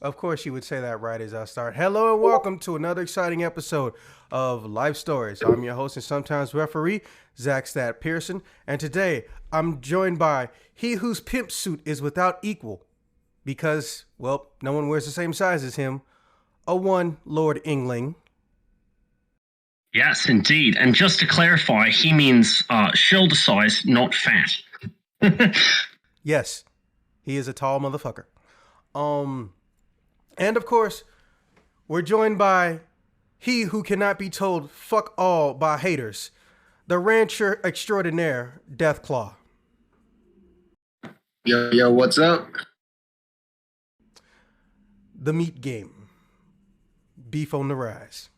Of course, you would say that right as I start. Hello and welcome to another exciting episode of Life Stories. I'm your host and sometimes referee, Zaxstat Pearson, and today I'm joined by he whose pimp suit is without equal because, well, no one wears the same size as him, one Lord Ingling. Yes, indeed. And just to clarify, he means shoulder size, not fat. Yes, he is a tall motherfucker. And of course, we're joined by he who cannot be told fuck all by haters, the rancher extraordinaire, Deathclaw. Yo, what's up? The meat game. Beef on the rise.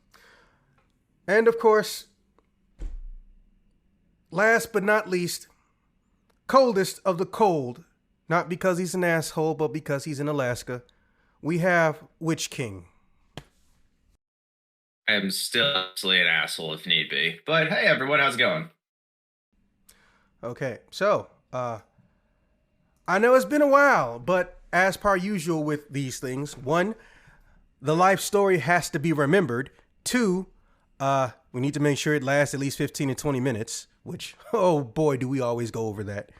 And of course, last but not least, coldest of the cold, not because he's an asshole, but because he's in Alaska, we have Witch King. I'm still actually an asshole if need be. But hey, everyone, how's it going? Okay, so, I know it's been a while, but as per usual with these things, one, the life story has to be remembered. Two, we need to make sure it lasts at least 15 to 20 minutes, which, oh boy, do we always go over that.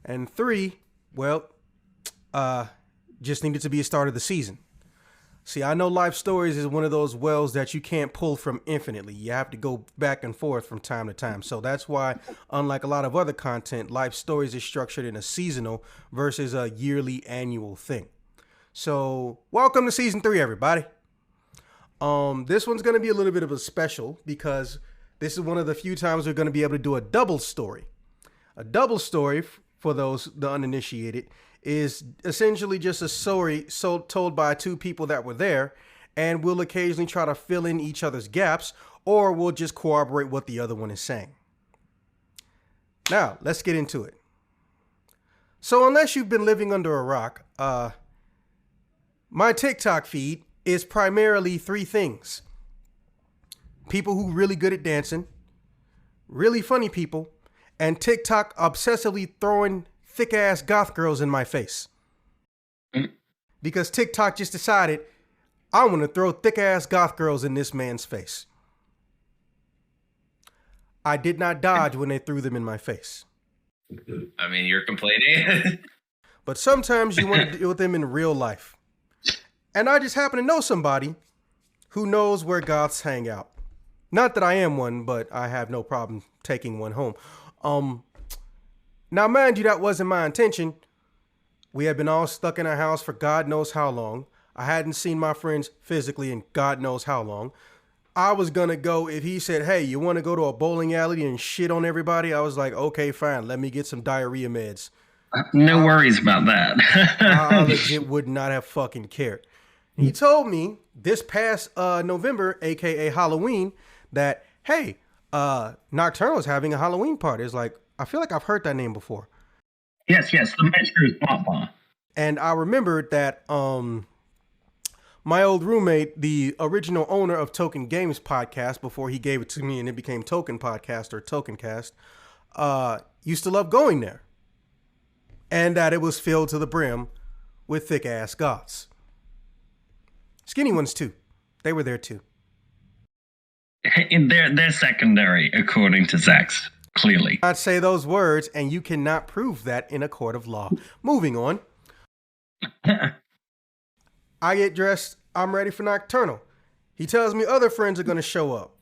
And three, well, just needed to be a start of the season. See, I know life stories is one of those wells that you can't pull from infinitely. You have to go back and forth from time to time. So that's why, unlike a lot of other content, life stories is structured in a seasonal versus a yearly annual thing. So welcome to season 3, everybody. This one's going to be a little bit of a special because this is one of the few times we're going to be able to do a double story. A double story, for those the uninitiated, is essentially just a story told by two people that were there, and we'll occasionally try to fill in each other's gaps, or we'll just corroborate what the other one is saying. Now, let's get into it. So unless you've been living under a rock, my TikTok feed is primarily 3 things. People who really good at dancing, really funny people, and TikTok obsessively throwing thick-ass goth girls in my face. Because TikTok just decided, I want to throw thick-ass goth girls in this man's face. I did not dodge when they threw them in my face. I mean, you're complaining. But sometimes you want to deal with them in real life. And I just happen to know somebody who knows where goths hang out. Not that I am one, but I have no problem taking one home. Now, mind you, that wasn't my intention. We had been all stuck in a house for God knows how long. I hadn't seen my friends physically in God knows how long. I was going to go, if he said, hey, you want to go to a bowling alley and shit on everybody? I was like, okay, fine. Let me get some diarrhea meds. No worries about that. I legit would not have fucking cared. He told me this past November, aka Halloween, that, hey, Nocturnal's having a Halloween party. It's like, I feel like I've heard that name before. Yes, the Metzger's Bar. And I remembered that my old roommate, the original owner of Token Games podcast, before he gave it to me and it became Token Podcast or Tokencast, used to love going there. And that it was filled to the brim with thick-ass goths. Skinny ones, too. They were there, too. They're secondary, according to Zax, clearly. I'd say those words, and you cannot prove that in a court of law. Moving on. I get dressed. I'm ready for Nocturnal. He tells me other friends are going to show up.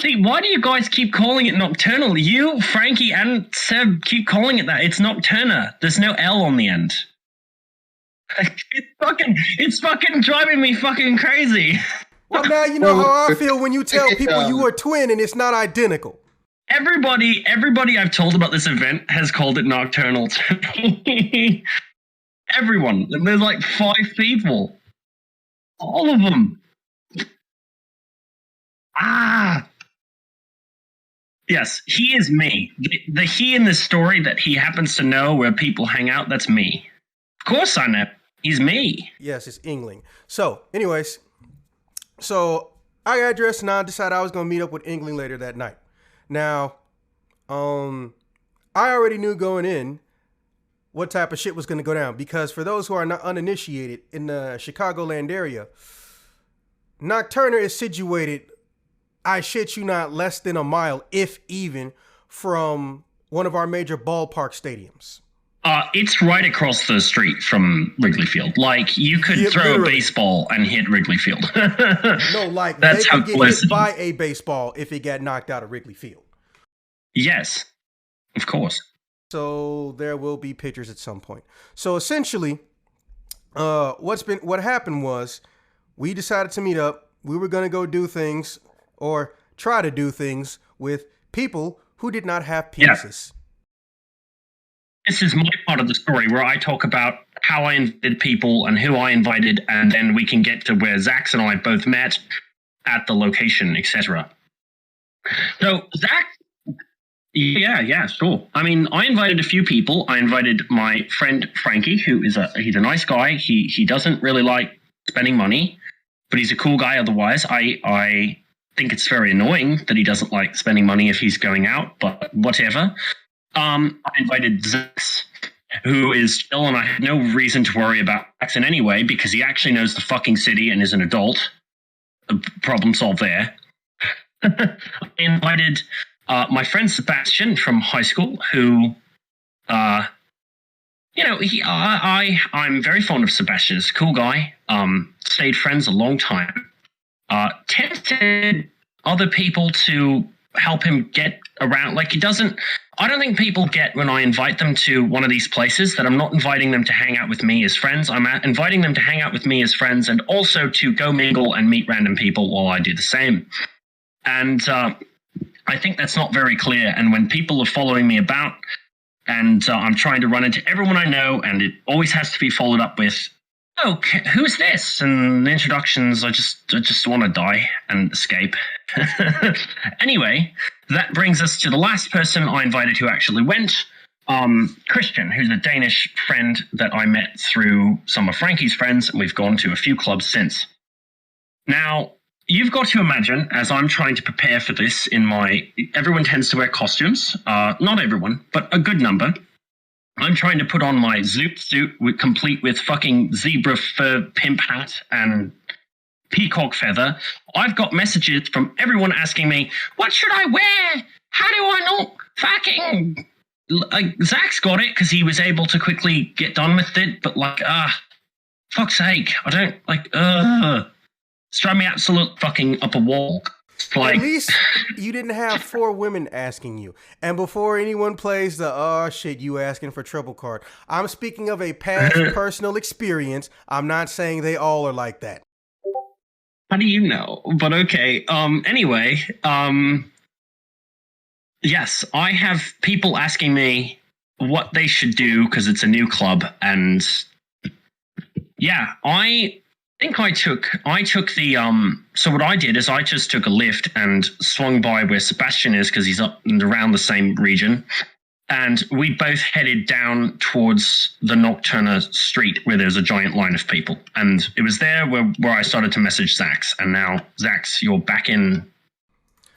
See, why do you guys keep calling it Nocturnal? You, Frankie, and Seb keep calling it that. It's Nocturna. There's no L on the end. It's fucking driving me fucking crazy. Well, now you know how I feel when you tell people you are twin and it's not identical. Everybody I've told about this event has called it Nocturnal. Everyone. There's like 5 people. All of them. Yes, he is me. The he in this story that he happens to know where people hang out, that's me. Of course I know. He's me. Yes, it's Ingling. So, anyways, I got dressed and I decided I was going to meet up with Ingling later that night. Now, I already knew going in what type of shit was going to go down. Because for those who are not uninitiated in the Chicagoland area, Nocturna is situated, I shit you not, less than a mile, if even, from one of our major ballpark stadiums. It's right across the street from Wrigley Field. Like, you could throw literally a baseball and hit Wrigley Field. No, like, That's they how could get close hit by a baseball if it got knocked out of Wrigley Field. Yes, of course. So there will be pictures at some point. So essentially, what happened was we decided to meet up. We were going to go do things or try to do things with people who did not have penises. Yeah. This is my part of the story where I talk about how I invited people and who I invited, and then we can get to where Zax and I both met at the location, etc. So Zax, yeah, sure. I mean, I invited a few people. I invited my friend Frankie, he's a nice guy. He doesn't really like spending money, but he's a cool guy otherwise. I think it's very annoying that he doesn't like spending money if he's going out, but whatever. I invited Zax, who is chill, and I had no reason to worry about Zax in any way because he actually knows the fucking city and is an adult. Problem solved there. I invited my friend Sebastian from high school, who, I'm very fond of Sebastian. He's a cool guy. Stayed friends a long time. Tempted other people to help him get around. Like, I don't think people get when I invite them to one of these places that I'm not inviting them to hang out with me as friends. I'm inviting them to hang out with me as friends and also to go mingle and meet random people while I do the same. And I think that's not very clear. And when people are following me about and I'm trying to run into everyone I know, and it always has to be followed up with, "Oh, who's this?" And the introductions, I just want to die and escape. Anyway, that brings us to the last person I invited who actually went, Christian, who's a Danish friend that I met through some of Frankie's friends, and we've gone to a few clubs since. Now, you've got to imagine, as I'm trying to prepare for this everyone tends to wear costumes. Not everyone, but a good number. I'm trying to put on my zoot suit complete with fucking zebra fur pimp hat and peacock feather. I've got messages from everyone asking me, "What should I wear? How do I not fucking..." Like, Zach's got it because he was able to quickly get done with it, but fuck's sake, I don't, it's driving me absolute fucking up a wall. Like, at least you didn't have 4 women asking you. And before anyone plays the "oh shit, you asking for trouble" card, I'm speaking of a past personal experience. I'm not saying they all are like that. How do you know? But okay. Anyway, yes, I have people asking me what they should do because it's a new club, and yeah, I think I took the so what I did is I just took a lift and swung by where Sebastian is because he's up and around the same region, and we both headed down towards the Nocturna street where there's a giant line of people, and it was there where I started to message Zax, and now Zax, you're back in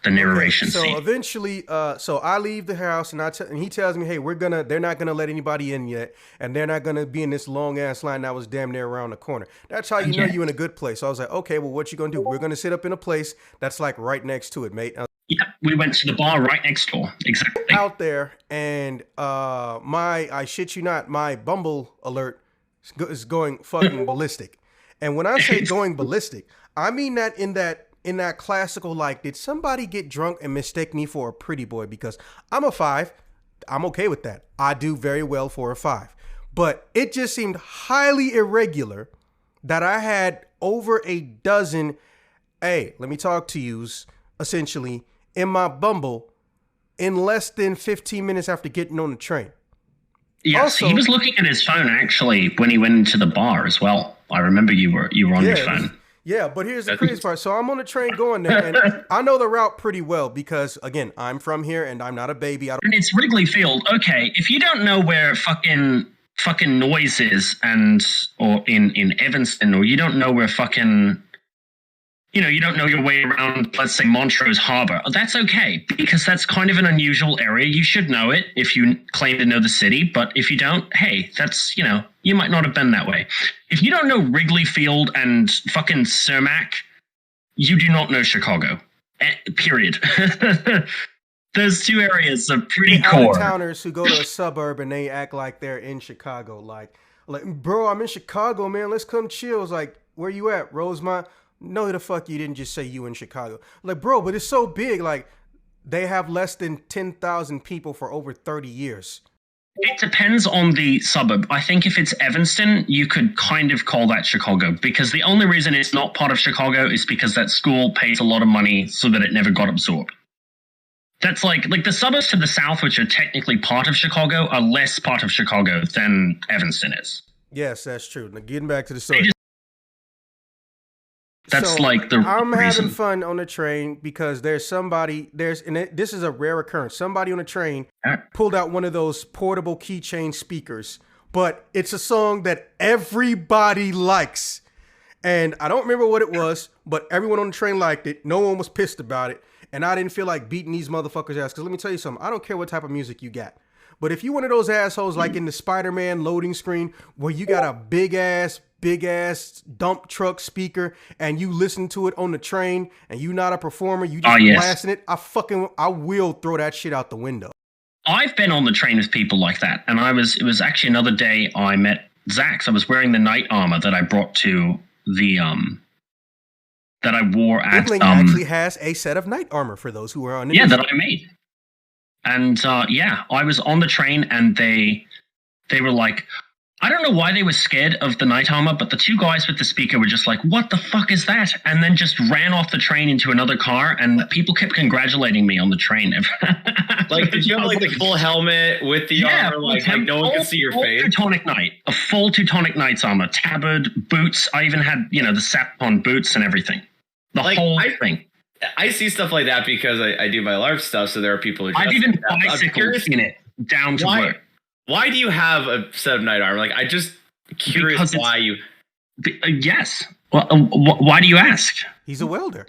the narration so scene. Eventually, so I leave the house and he tells me, "Hey, they're not gonna let anybody in yet, and they're not gonna be in this long ass line that was damn near around the corner." That's how you know you're in a good place. So I was like, "Okay, well, what you gonna do? We're gonna sit up in a place that's like right next to it, mate." Yep, we went to the bar right next door. Exactly. Out there, and I shit you not, my Bumble alert is going fucking ballistic. And when I say going ballistic, I mean that in that classical, like, did somebody get drunk and mistake me for a pretty boy? Because I'm a 5. I'm okay with that. I do very well for a 5. But it just seemed highly irregular that I had over a dozen, "Hey, let me talk to yous," essentially, in my Bumble in less than 15 minutes after getting on the train. Yes, also, he was looking at his phone actually when he went into the bar as well. I remember you were on your phone. Yeah, but here's the crazy part. So I'm on the train going there, and I know the route pretty well because, again, I'm from here and I'm not a baby. And it's Wrigley Field. Okay, if you don't know where fucking Noise is, or in Evanston, or you don't know where fucking you don't know your way around, let's say, Montrose Harbor. That's okay, because that's kind of an unusual area. You should know it if you claim to know the city, but if you don't, hey, that's, you might not have been that way. If you don't know Wrigley Field and fucking Cermak, you do not know Chicago. Period. Those two areas are pretty core. Out-of-towners who go to a suburb and they act like they're in Chicago. Like, bro, I'm in Chicago, man. Let's come chill. It's like, where you at, Rosemont? No, the fuck you didn't just say you in Chicago. Like, bro, but it's so big. Like, they have less than 10,000 people for over 30 years. It depends on the suburb. I think if it's Evanston, you could kind of call that Chicago, because the only reason it's not part of Chicago is because that school pays a lot of money so that it never got absorbed. That's like the suburbs to the south, which are technically part of Chicago, are less part of Chicago than Evanston is. Yes, that's true. Now, getting back to the story. That's so, like the I'm reason. Having fun on the train because this is a rare occurrence. Somebody on the train pulled out one of those portable keychain speakers, but it's a song that everybody likes. And I don't remember what it was, but everyone on the train liked it. No one was pissed about it. And I didn't feel like beating these motherfuckers' ass. Because let me tell you something. I don't care what type of music you got. But if you one of those assholes like in the Spider-Man loading screen where you got a big ass dump truck speaker and you listen to it on the train and you not a performer, you just blasting it, I will throw that shit out the window. I've been on the train with people like that. And it was actually another day I met Zax. I was wearing the night armor that I brought to the that I wore at Linktr actually has a set of night armor for those who are on that I made. And I was on the train and they were like, I don't know why they were scared of the night armor, but the two guys with the speaker were just like, what the fuck is that? And then just ran off the train into another car, and people kept congratulating me on the train. Like, did you have like the full helmet with the armor? Like no one could see your face? Teutonic Knight. A full Teutonic Knight's armor. Tabard, boots. I even had, the Sapon boots and everything. The whole thing. I see stuff like that because I do my LARP stuff, so there are people who I've even bicycled in it down to work. Why do you have a set of night armor? Like, I just curious why you. Yes. Well, why do you ask? He's a welder.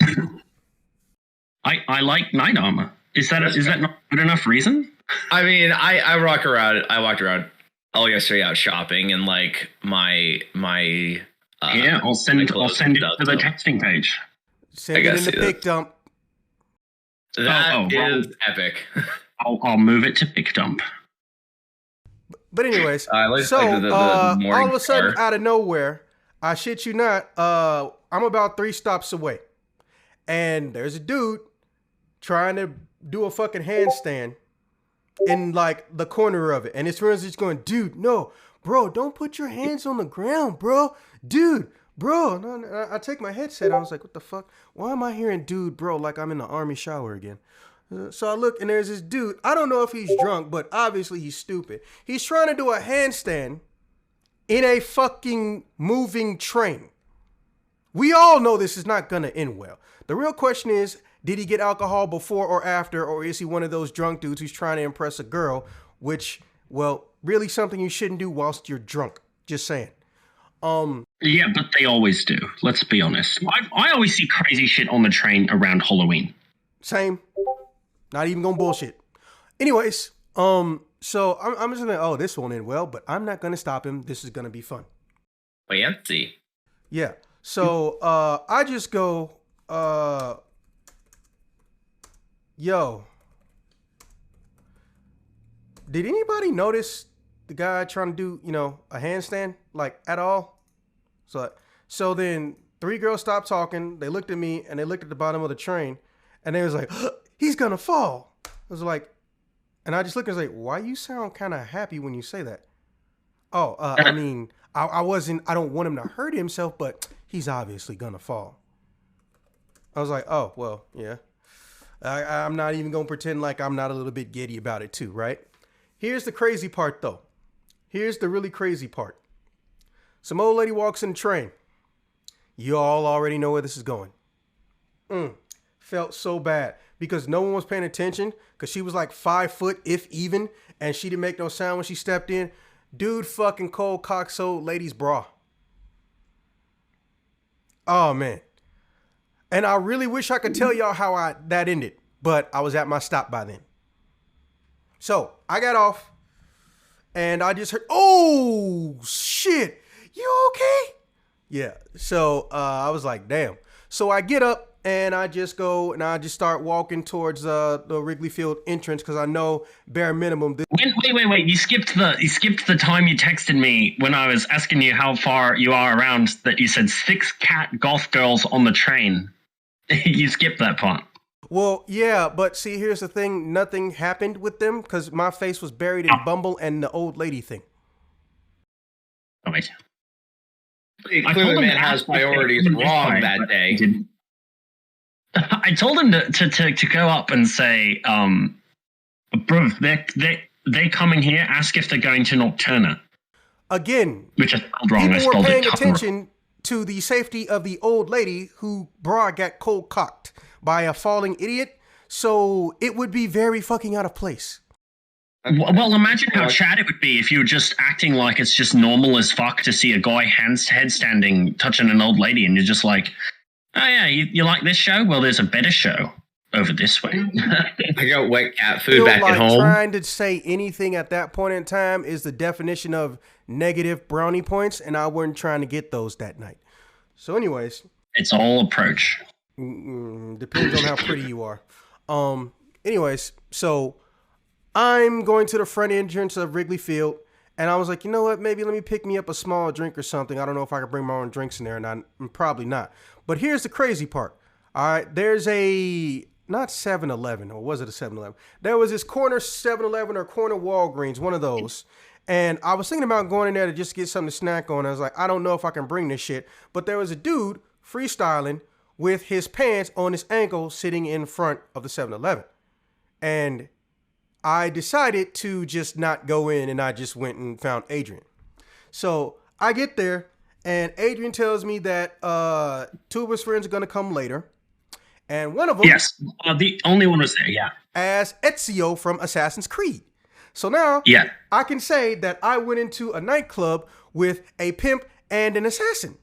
I like night armor. Is that not good enough reason? I mean, I walk around. I walked around all yesterday out shopping, and like my. I'll send it to the texting page. Send it in the pic dump. That is epic. I'll move it to pic dump. But anyways, all of a sudden, out of nowhere, I shit you not, I'm about 3 stops away. And there's a dude trying to do a fucking handstand in like the corner of it. And his friends just going, dude, no, bro, don't put your hands on the ground, bro. Dude, bro. No, I take my headset. I was like, what the fuck? Why am I hearing dude, bro, like I'm in the army shower again? So I look and there's this dude. I don't know if he's drunk, but obviously he's stupid. He's trying to do a handstand in a fucking moving train. We all know this is not going to end well. The real question is, did he get alcohol before or after, or is he one of those drunk dudes who's trying to impress a girl, which, well, really something you shouldn't do whilst you're drunk. Just saying. Yeah, but they always do. Let's be honest. I always see crazy shit on the train around Halloween. Same. Not even gonna bullshit. Anyways, so I'm just gonna, this won't end well, but I'm not gonna stop him. This is gonna be fun. Fancy. Yeah. So I just go, yo, did anybody notice the guy trying to do, a handstand, like, at all? So then 3 girls stopped talking. They looked at me and they looked at the bottom of the train and they was like, he's gonna fall. I was like, and I just looked and was like, why you sound kind of happy when you say that? I mean, I don't want him to hurt himself, but he's obviously gonna fall. I was like, oh, well, yeah. I'm not even gonna pretend like I'm not a little bit giddy about it too, right? Here's the crazy part though. Here's the really crazy part. Some old lady walks in the train. You all already know where this is going. Felt so bad because no one was paying attention because she was like 5 foot, if even, and she didn't make no sound when she stepped in. Dude fucking cold cock sold lady's bra. Oh, man. And I really wish I could tell y'all how that ended, but I was at my stop by then. So I got off and I just heard, oh shit, you okay? Yeah. So I was like, damn. So I get up and I just go and I just start walking towards the Wrigley Field entrance because I know bare minimum. Wait. You skipped the time you texted me when I was asking you how far you are around that you said 6 cat golf girls on the train. You skipped that part. Well, yeah, but see, here's the thing. Nothing happened with them because my face was buried in Bumble and the old lady thing. Oh, wait. Clearly, man has priorities wrong that day. I told him to go up and say, bro, they coming here, ask if they're going to Nocturna. Again, which I spelled wrong. People were paying attention to the safety of the old lady who bra got cold cocked by a falling idiot, so it would be very fucking out of place. Well, imagine how Chad it would be if you were just acting like it's just normal as fuck to see a guy headstanding touching an old lady, and you're just like, oh yeah, you like this show? Well, there's a better show over this way. I got wet cat food back at home. Trying to say anything at that point in time is the definition of negative brownie points, and I wasn't trying to get those that night. So anyways. It's all approach. Depends on how pretty you are. Anyways, so I'm going to the front entrance of Wrigley Field, and I was like, you know what? Maybe let me pick me up a small drink or something. I don't know if I can bring my own drinks in there, and I'm probably not. But here's the crazy part. All right, there's not 7-Eleven, or was it a 7-Eleven? There was this corner 7-Eleven or corner Walgreens, one of those. And I was thinking about going in there to just get something to snack on. I was like, I don't know if I can bring this shit. But there was a dude freestyling with his pants on his ankle sitting in front of the 7-Eleven. And I decided to just not go in, and I just went and found Adrian. So I get there, and Adrian tells me that two of his friends are going to come later. And one of them... Yes, the only one was there, yeah. As Ezio from Assassin's Creed. So now I can say that I went into a nightclub with a pimp and an assassin.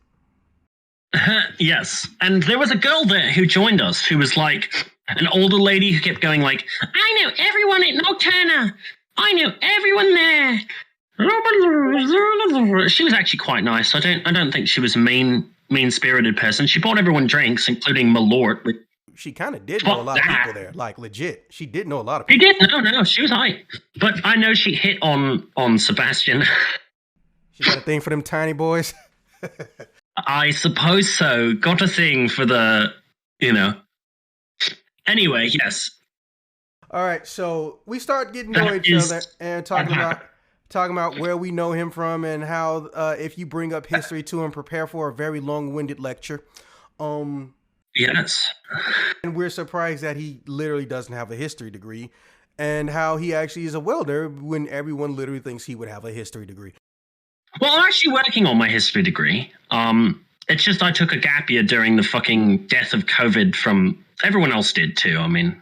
Yes. And there was a girl there who joined us who was like an older lady who kept going like, I know everyone at Nocturna. I know everyone there. She was actually quite nice. I don't think she was a mean-spirited person. She bought everyone drinks, including Malort. She kind of did know a lot of people there, like legit. She did know a lot of people. She did. No, she was high. But I know she hit on Sebastian. She got a thing for them tiny boys. I suppose so. Got a thing for the, Anyway, yes. All right, so we start getting to know each other and talking about where we know him from and how if you bring up history to him, prepare for a very long-winded lecture. Yes. And we're surprised that he literally doesn't have a history degree, and how he actually is a welder when everyone literally thinks he would have a history degree. Well, I'm actually working on my history degree. It's just I took a gap year during the fucking death of COVID from... Everyone else did too. I mean,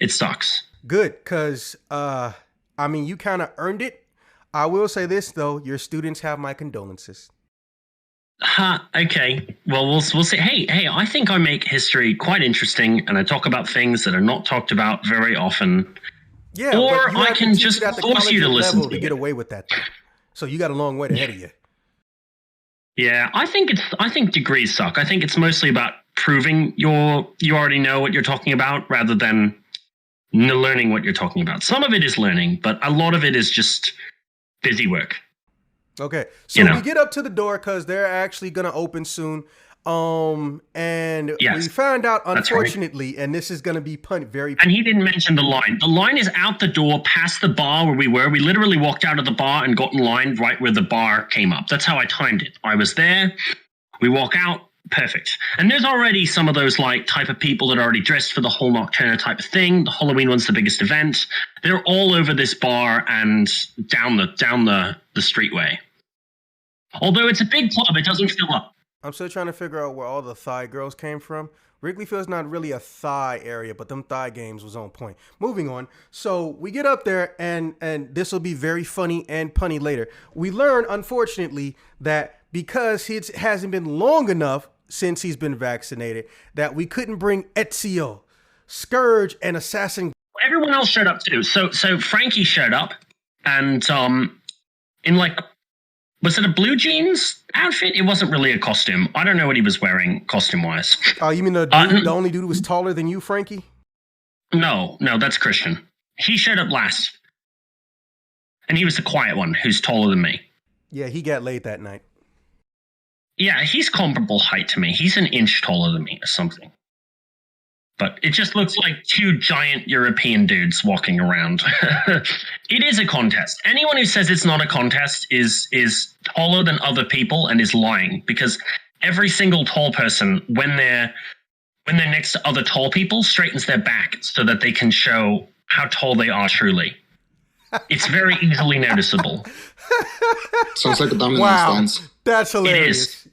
it sucks. Good, because, you kind of earned it. I will say this, though. Your students have my condolences. Okay. Well, we'll see. Hey, I think I make history quite interesting, and I talk about things that are not talked about very often. Yeah, or I can just force you to listen to get away with that thing. So you got a long way ahead of you. Yeah, I think degrees suck. I think it's mostly about proving you already know what you're talking about rather than learning what you're talking about. Some of it is learning, but a lot of it is just busy work. Okay, so we get up to the door because they're actually going to open soon. And we found out, unfortunately, and this is going to be very... And he didn't mention the line. The line is out the door, past the bar where we were. We literally walked out of the bar and got in line right where the bar came up. That's how I timed it. I was there. We walk out. Perfect. And there's already some of those like type of people that are already dressed for the whole Nocturna type of thing. The Halloween one's the biggest event. They're all over this bar and down the streetway. Although it's a big club, it doesn't fill up. I'm still trying to figure out where all the thigh girls came from. Wrigley Field's not really a thigh area, but them thigh games was on point. Moving on. So we get up there, and this will be very funny and punny later. We learn, unfortunately, that because it hasn't been long enough since he's been vaccinated that we couldn't bring Ezio, Scourge, and Assassin. Everyone else showed up too. So Frankie showed up, and in like, was it a blue jeans outfit? It wasn't really a costume. I don't know what he was wearing costume wise. Oh, you mean the dude, the only dude who was taller than you, Frankie? No, that's Christian. He showed up last, and he was the quiet one who's taller than me. Yeah, he got laid that night. Yeah, he's comparable height to me. He's an inch taller than me or something. But it just looks like two giant European dudes walking around. It is a contest. Anyone who says it's not a contest is taller than other people and is lying, because every single tall person, when they're next to other tall people, straightens their back so that they can show how tall they are truly. It's very easily noticeable. Sounds like a dominant stance. That's hilarious. It is.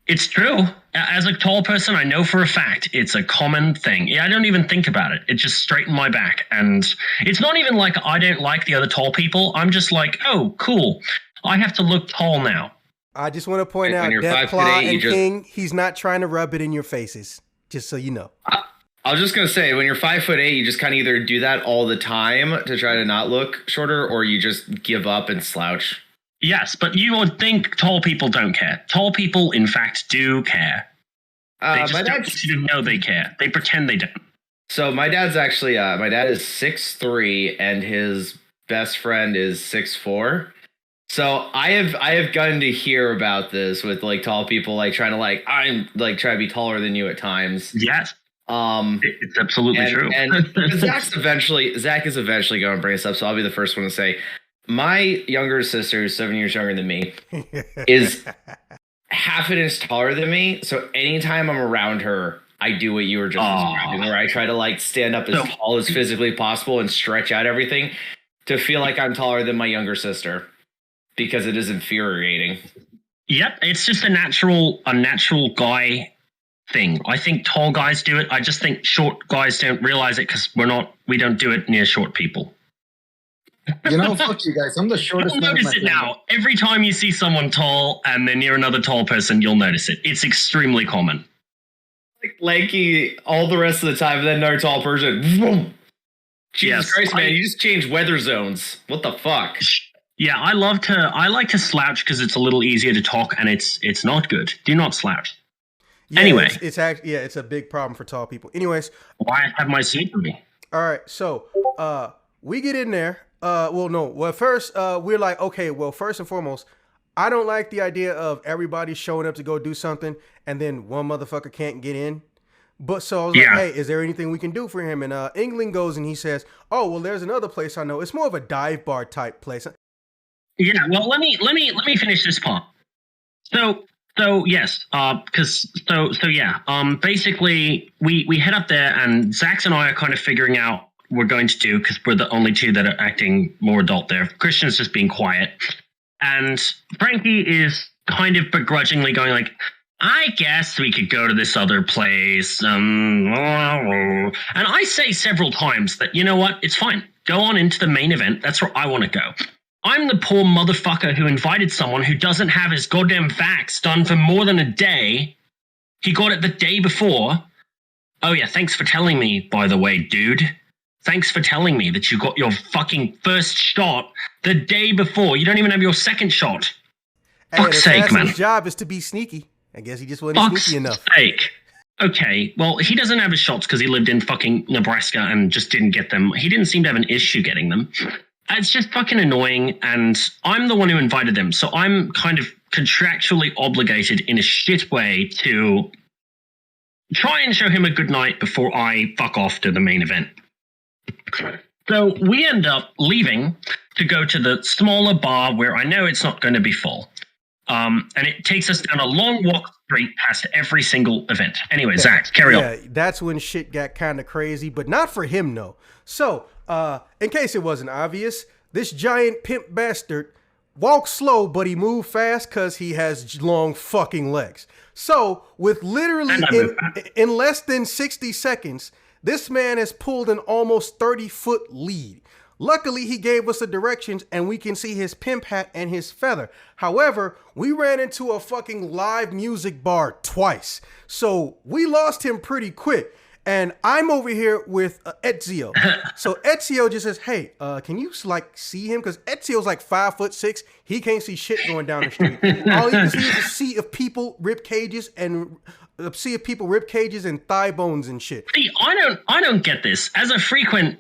It's true. As a tall person, I know for a fact it's a common thing. Yeah, I don't even think about it. It just straightened my back. And it's not even like I don't like the other tall people. I'm just like, oh, cool. I have to look tall now. I just want to point out, Deathclaw and King, he's not trying to rub it in your faces, just so you know. I was just going to say, when you're 5'8", you just kind of either do that all the time to try to not look shorter, or you just give up and slouch. Yes, but you would think tall people don't care. Tall people, in fact, do care. They just don't want you to know they care. They pretend they don't. So my dad's actually, my dad is 6'3", and his best friend is 6'4". So I have gotten to hear about this with like tall people like trying to I'm trying to be taller than you at times. Yes. It's absolutely true. And Zach is eventually going to bring us up, so I'll be the first one to say, my younger sister, who's 7 years younger than me, is half an inch taller than me. So anytime I'm around her, I do what you were just describing, where I try to stand up as tall as physically possible and stretch out everything to feel like I'm taller than my younger sister, because it is infuriating. Yep, it's just a natural guy thing. I think tall guys do it. I just think short guys don't realize it because we don't do it near short people. Fuck you guys. I'm the shortest. You'll notice it now. Every time you see someone tall and they're near another tall person, you'll notice it. It's extremely common. Like lanky all the rest of the time, and then another tall person. Vroom. Jesus Christ, man! You just changed weather zones. What the fuck? Yeah, I like to slouch because it's a little easier to talk, and it's not good. Do not slouch. Yeah, anyway, it's a big problem for tall people. Anyways, why have my seat for me? All right, so we get in there. First, we're like, okay, well, first and foremost, I don't like the idea of everybody showing up to go do something and then one motherfucker can't get in. But so I was like, hey, is there anything we can do for him? And England goes and he says, oh, well, there's another place I know. It's more of a dive bar type place. Yeah, well, let me finish this part. Basically we head up there, and Zax and I are kind of figuring out what we're going to do, because we're the only two that are acting more adult there. Christian's just being quiet, and Frankie is kind of begrudgingly going like, I guess we could go to this other place. And I say several times that, you know what, it's fine. Go on into the main event. That's where I want to go. I'm the poor motherfucker who invited someone who doesn't have his goddamn vax done for more than a day. He got it the day before. Oh yeah, thanks for telling me, by the way, dude. Thanks for telling me that you got your fucking first shot the day before. You don't even have your second shot. Fuck's sake, man. His job is to be sneaky. I guess he just wasn't sneaky enough. Fuck's sake. Okay, well, he doesn't have his shots because he lived in fucking Nebraska and just didn't get them. He didn't seem to have an issue getting them. It's just fucking annoying, and I'm the one who invited them, so I'm kind of contractually obligated in a shit way to try and show him a good night before I fuck off to the main event. So we end up leaving to go to the smaller bar where I know it's not going to be full. And it takes us down a long walk straight past every single event. Anyway, Zach, carry on. Yeah, that's when shit got kind of crazy, but not for him, though. So, in case it wasn't obvious, this giant pimp bastard walks slow, but he moves fast because he has long fucking legs. So, with literally in less than 60 seconds, this man has pulled an almost 30-foot lead. Luckily, he gave us the directions and we can see his pimp hat and his feather. However, we ran into a fucking live music bar twice. So we lost him pretty quick. And I'm over here with Ezio. So Ezio just says, hey, can you like see him? Because Ezio's like 5'6". He can't see shit going down the street. All he can see is a sea of people, rib cages, and thigh bones and shit. See, I don't get this. As a frequent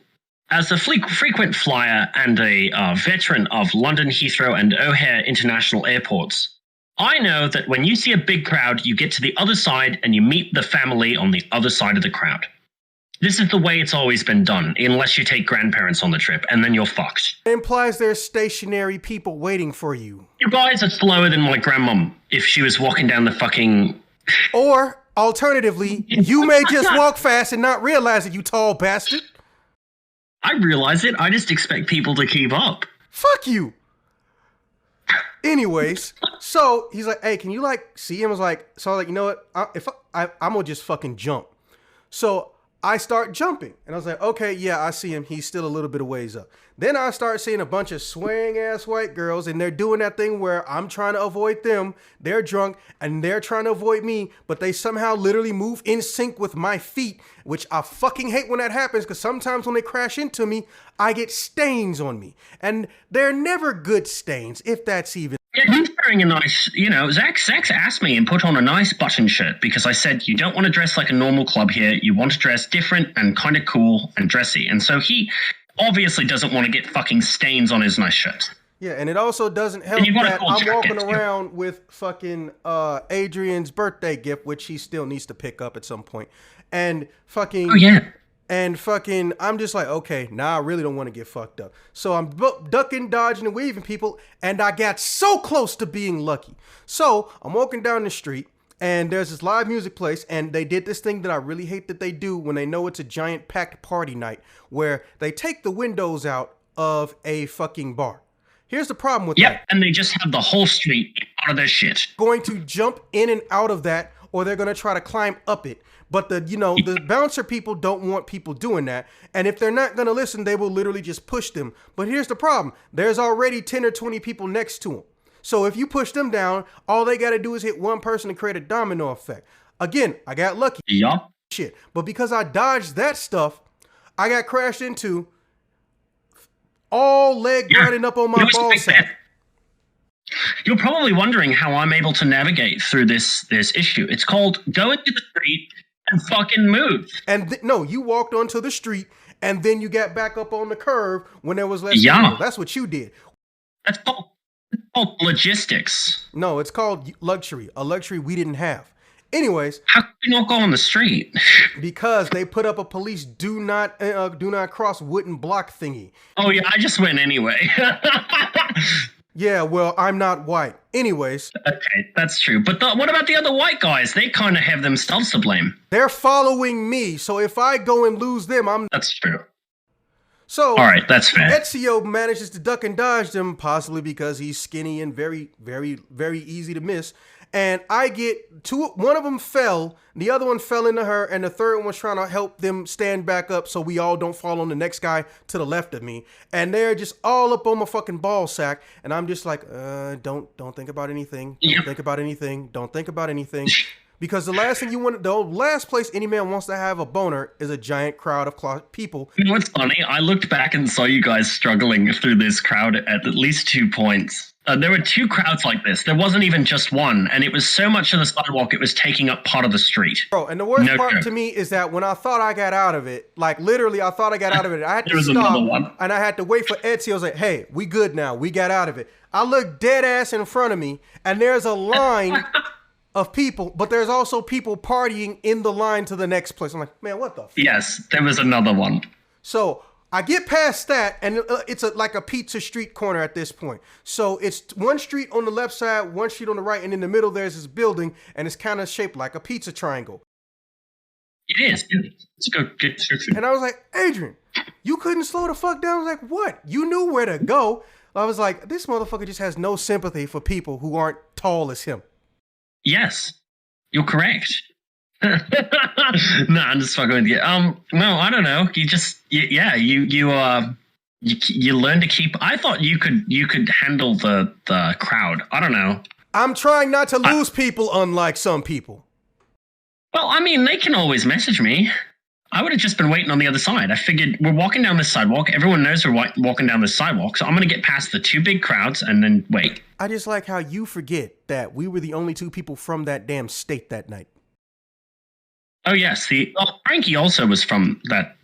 flyer and a veteran of London Heathrow and O'Hare International Airports, I know that when you see a big crowd, you get to the other side and you meet the family on the other side of the crowd. This is the way it's always been done, unless you take grandparents on the trip, and then you're fucked. It implies there's stationary people waiting for you. You guys are slower than my grandmom if she was walking down the fucking... Or, alternatively, you may just walk fast and not realize it, you tall bastard. I realize it. I just expect people to keep up. Fuck you. Anyways, so he's like, hey, can you like see him? I was like, you know what? I'm gonna just fucking jump. So I start jumping and I was like, okay, yeah, I see him. He's still a little bit of ways up. Then I start seeing a bunch of swaying ass white girls and they're doing that thing where I'm trying to avoid them. They're drunk and they're trying to avoid me, but they somehow literally move in sync with my feet, which I fucking hate when that happens because sometimes when they crash into me, I get stains on me. And they're never good stains, if that's even. Yeah, he's wearing a nice, Zach asked me and put on a nice button shirt because I said, you don't want to dress like a normal club here. You want to dress different and kind of cool and dressy. And so he obviously doesn't want to get fucking stains on his nice shirt. Yeah, and it also doesn't help that I'm walking around with fucking Adrian's birthday gift, which he still needs to pick up at some point. And fucking... Oh, yeah. And fucking, I'm just like, okay, now I really don't want to get fucked up. So I'm ducking, dodging, and weaving people, and I got so close to being lucky. So I'm walking down the street, and there's this live music place, and they did this thing that I really hate that they do when they know it's a giant packed party night, where they take the windows out of a fucking bar. Here's the problem with that. Yep, and they just have the whole street out of their shit. Going to jump in and out of that, or they're going to try to climb up it. But the bouncer people don't want people doing that. And if they're not going to listen, they will literally just push them. But here's the problem. There's already 10 or 20 people next to them. So if you push them down, all they got to do is hit one person to create a domino effect. Again, I got lucky. Yup. Shit. But because I dodged that stuff, I got crashed into all leg grinding up on my ball sack. You're probably wondering how I'm able to navigate through this issue. It's called go into the street and fucking move. And no, you walked onto the street and then you got back up on the curve when there was less people. That's what you did. That's called logistics. No, it's called luxury. A luxury we didn't have. Anyways, how could you not go on the street? Because they put up a police do not cross wooden block thingy. Oh yeah, I just went anyway. Yeah, well, I'm not white. Anyways. Okay, that's true. But what about the other white guys? They kind of have themselves to blame. They're following me, so if I go and lose them, That's true. So, all right, that's fair. Ezio manages to duck and dodge them, possibly because he's skinny and very, very, very easy to miss. And I get two. One of them fell, the other one fell into her, and the third one was trying to help them stand back up so we all don't fall on the next guy to the left of me. And they're just all up on my fucking ball sack, and I'm just like, don't think about anything. Don't think about anything. Don't think about anything. Because the last place any man wants to have a boner is a giant crowd of people. You know what's funny? I looked back and saw you guys struggling through this crowd at least 2 points. There were 2 crowds like this. There wasn't even just one. And it was so much of the sidewalk, it was taking up part of the street. Bro, and the worst part to me is that when I thought I got out of it, like literally I thought I got out of it, I had to stop and I had to wait for Ezio. I was like, hey, we good now. We got out of it. I look dead ass in front of me and there's a line of people, but there's also people partying in the line to the next place. I'm like, man, what the fuck? Yes, there was another one. So I get past that, and it's like a pizza street corner at this point. So it's one street on the left side, one street on the right, and in the middle there's this building, and it's kind of shaped like a pizza triangle. It is. It's a good description. And I was like, Adrian, you couldn't slow the fuck down? I was like, what? You knew where to go. I was like, this motherfucker just has no sympathy for people who aren't tall as him. Yes, you're correct. No, I'm just fucking with you. No, I don't know. You just, you You learn to keep. I thought you could handle the crowd. I don't know. I'm trying not to lose people, unlike some people. Well, I mean, they can always message me. I would have just been waiting on the other side. I figured we're walking down this sidewalk. Everyone knows we're walking down this sidewalk, so I'm going to get past the two big crowds and then wait. I just like how you forget that we were the only two people from that damn state that night. Oh yes, Frankie also was from that.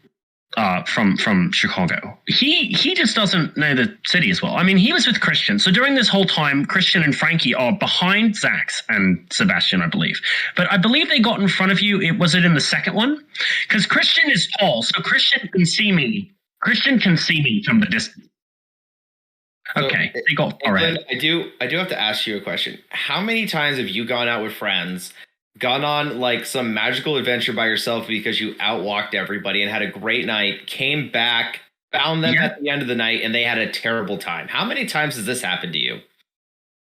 From Chicago. He just doesn't know the city as well. I mean, he was with Christian. So during this whole time, Christian and Frankie are behind Zax and Sebastian, I believe. But I believe they got in front of you. Was it in the second one? Because Christian is tall, so Christian can see me. Christian can see me from the distance. Okay, they got far ahead. I do have to ask you a question. How many times have you gone out with friends, gone on like some magical adventure by yourself because you outwalked everybody and had a great night, came back, found them at the end of the night, and they had a terrible time? How many times has this happened to you?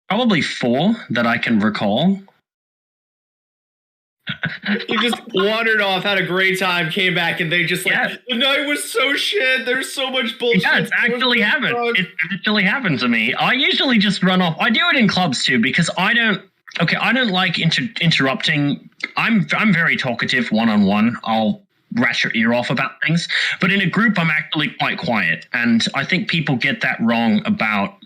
Probably 4 that I can recall. You just wandered off, had a great time, came back, and they just the night was so shit. There's so much bullshit. Yeah, it's actually happened. It actually happened to me. I usually just run off. I do it in clubs too because I don't like interrupting. I'm very talkative one-on-one. I'll rat your ear off about things. But in a group, I'm actually quite quiet. And I think people get that wrong about,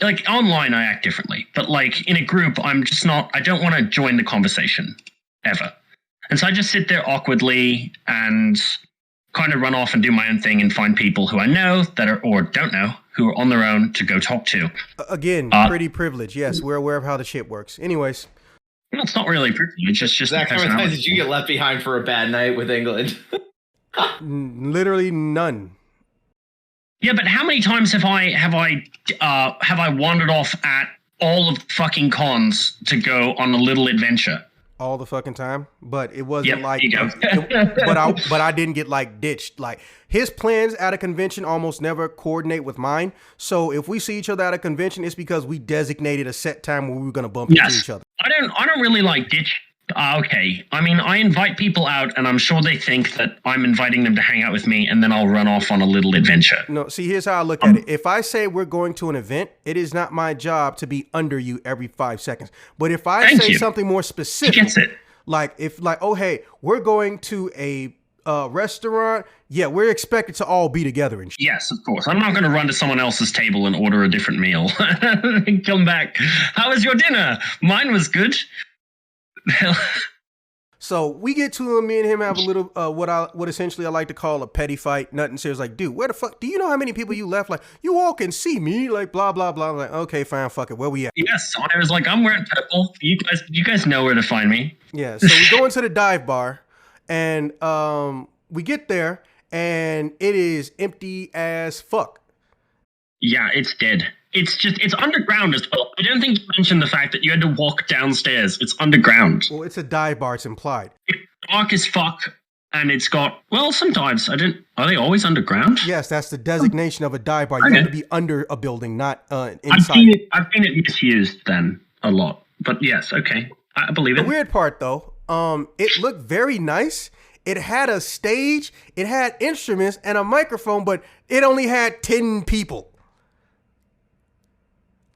like, online I act differently. But, like, in a group, I'm just not, I don't want to join the conversation, ever. And so I just sit there awkwardly and kind of run off and do my own thing and find people who I know that are, or don't know, who are on their own to go talk to. Again, pretty privileged. Yes, we're aware of how the shit works. Anyways. Well, it's not really privilege. It's just Zach, how many times did you get left behind for a bad night with England? Literally none. Yeah, but how many times have I wandered off at all of the fucking cons to go on a little adventure? All the fucking time, but it wasn't like. But I didn't get like ditched. Like his plans at a convention almost never coordinate with mine. So if we see each other at a convention, it's because we designated a set time where we were going to bump into each other. I don't really like ditch. Okay, I mean, I invite people out, and I'm sure they think that I'm inviting them to hang out with me, and then I'll run off on a little adventure. No, see, here's how I look at it. If I say we're going to an event, it is not my job to be under you every 5 seconds. But if I say something more specific, he gets it. Like oh hey, we're going to a restaurant. Yeah, we're expected to all be together and shit. Yes, of course. I'm not going to run to someone else's table and order a different meal. Come back. How was your dinner? Mine was good. So we get to me and him have a little what essentially I like to call a petty fight. Nothing serious. Like, dude, where the fuck? Do you know how many people you left? Like, you all can see me. Like, blah blah blah. I'm like, okay, fine, fuck it. Where we at? Yes, I was like, I'm wearing purple. You guys know where to find me. Yeah. So we go into the dive bar, and we get there, and it is empty as fuck. Yeah, it's dead. It's underground as well. I don't think you mentioned the fact that you had to walk downstairs. It's underground. Well, it's a dive bar. It's implied. It's dark as fuck, and it's got, well, sometimes, are they always underground? Yes, that's the designation of a dive bar. You have to be under a building, not inside. I've seen it misused then a lot. But yes, okay. I believe it. The weird part, though, it looked very nice. It had a stage, it had instruments and a microphone, but it only had 10 people.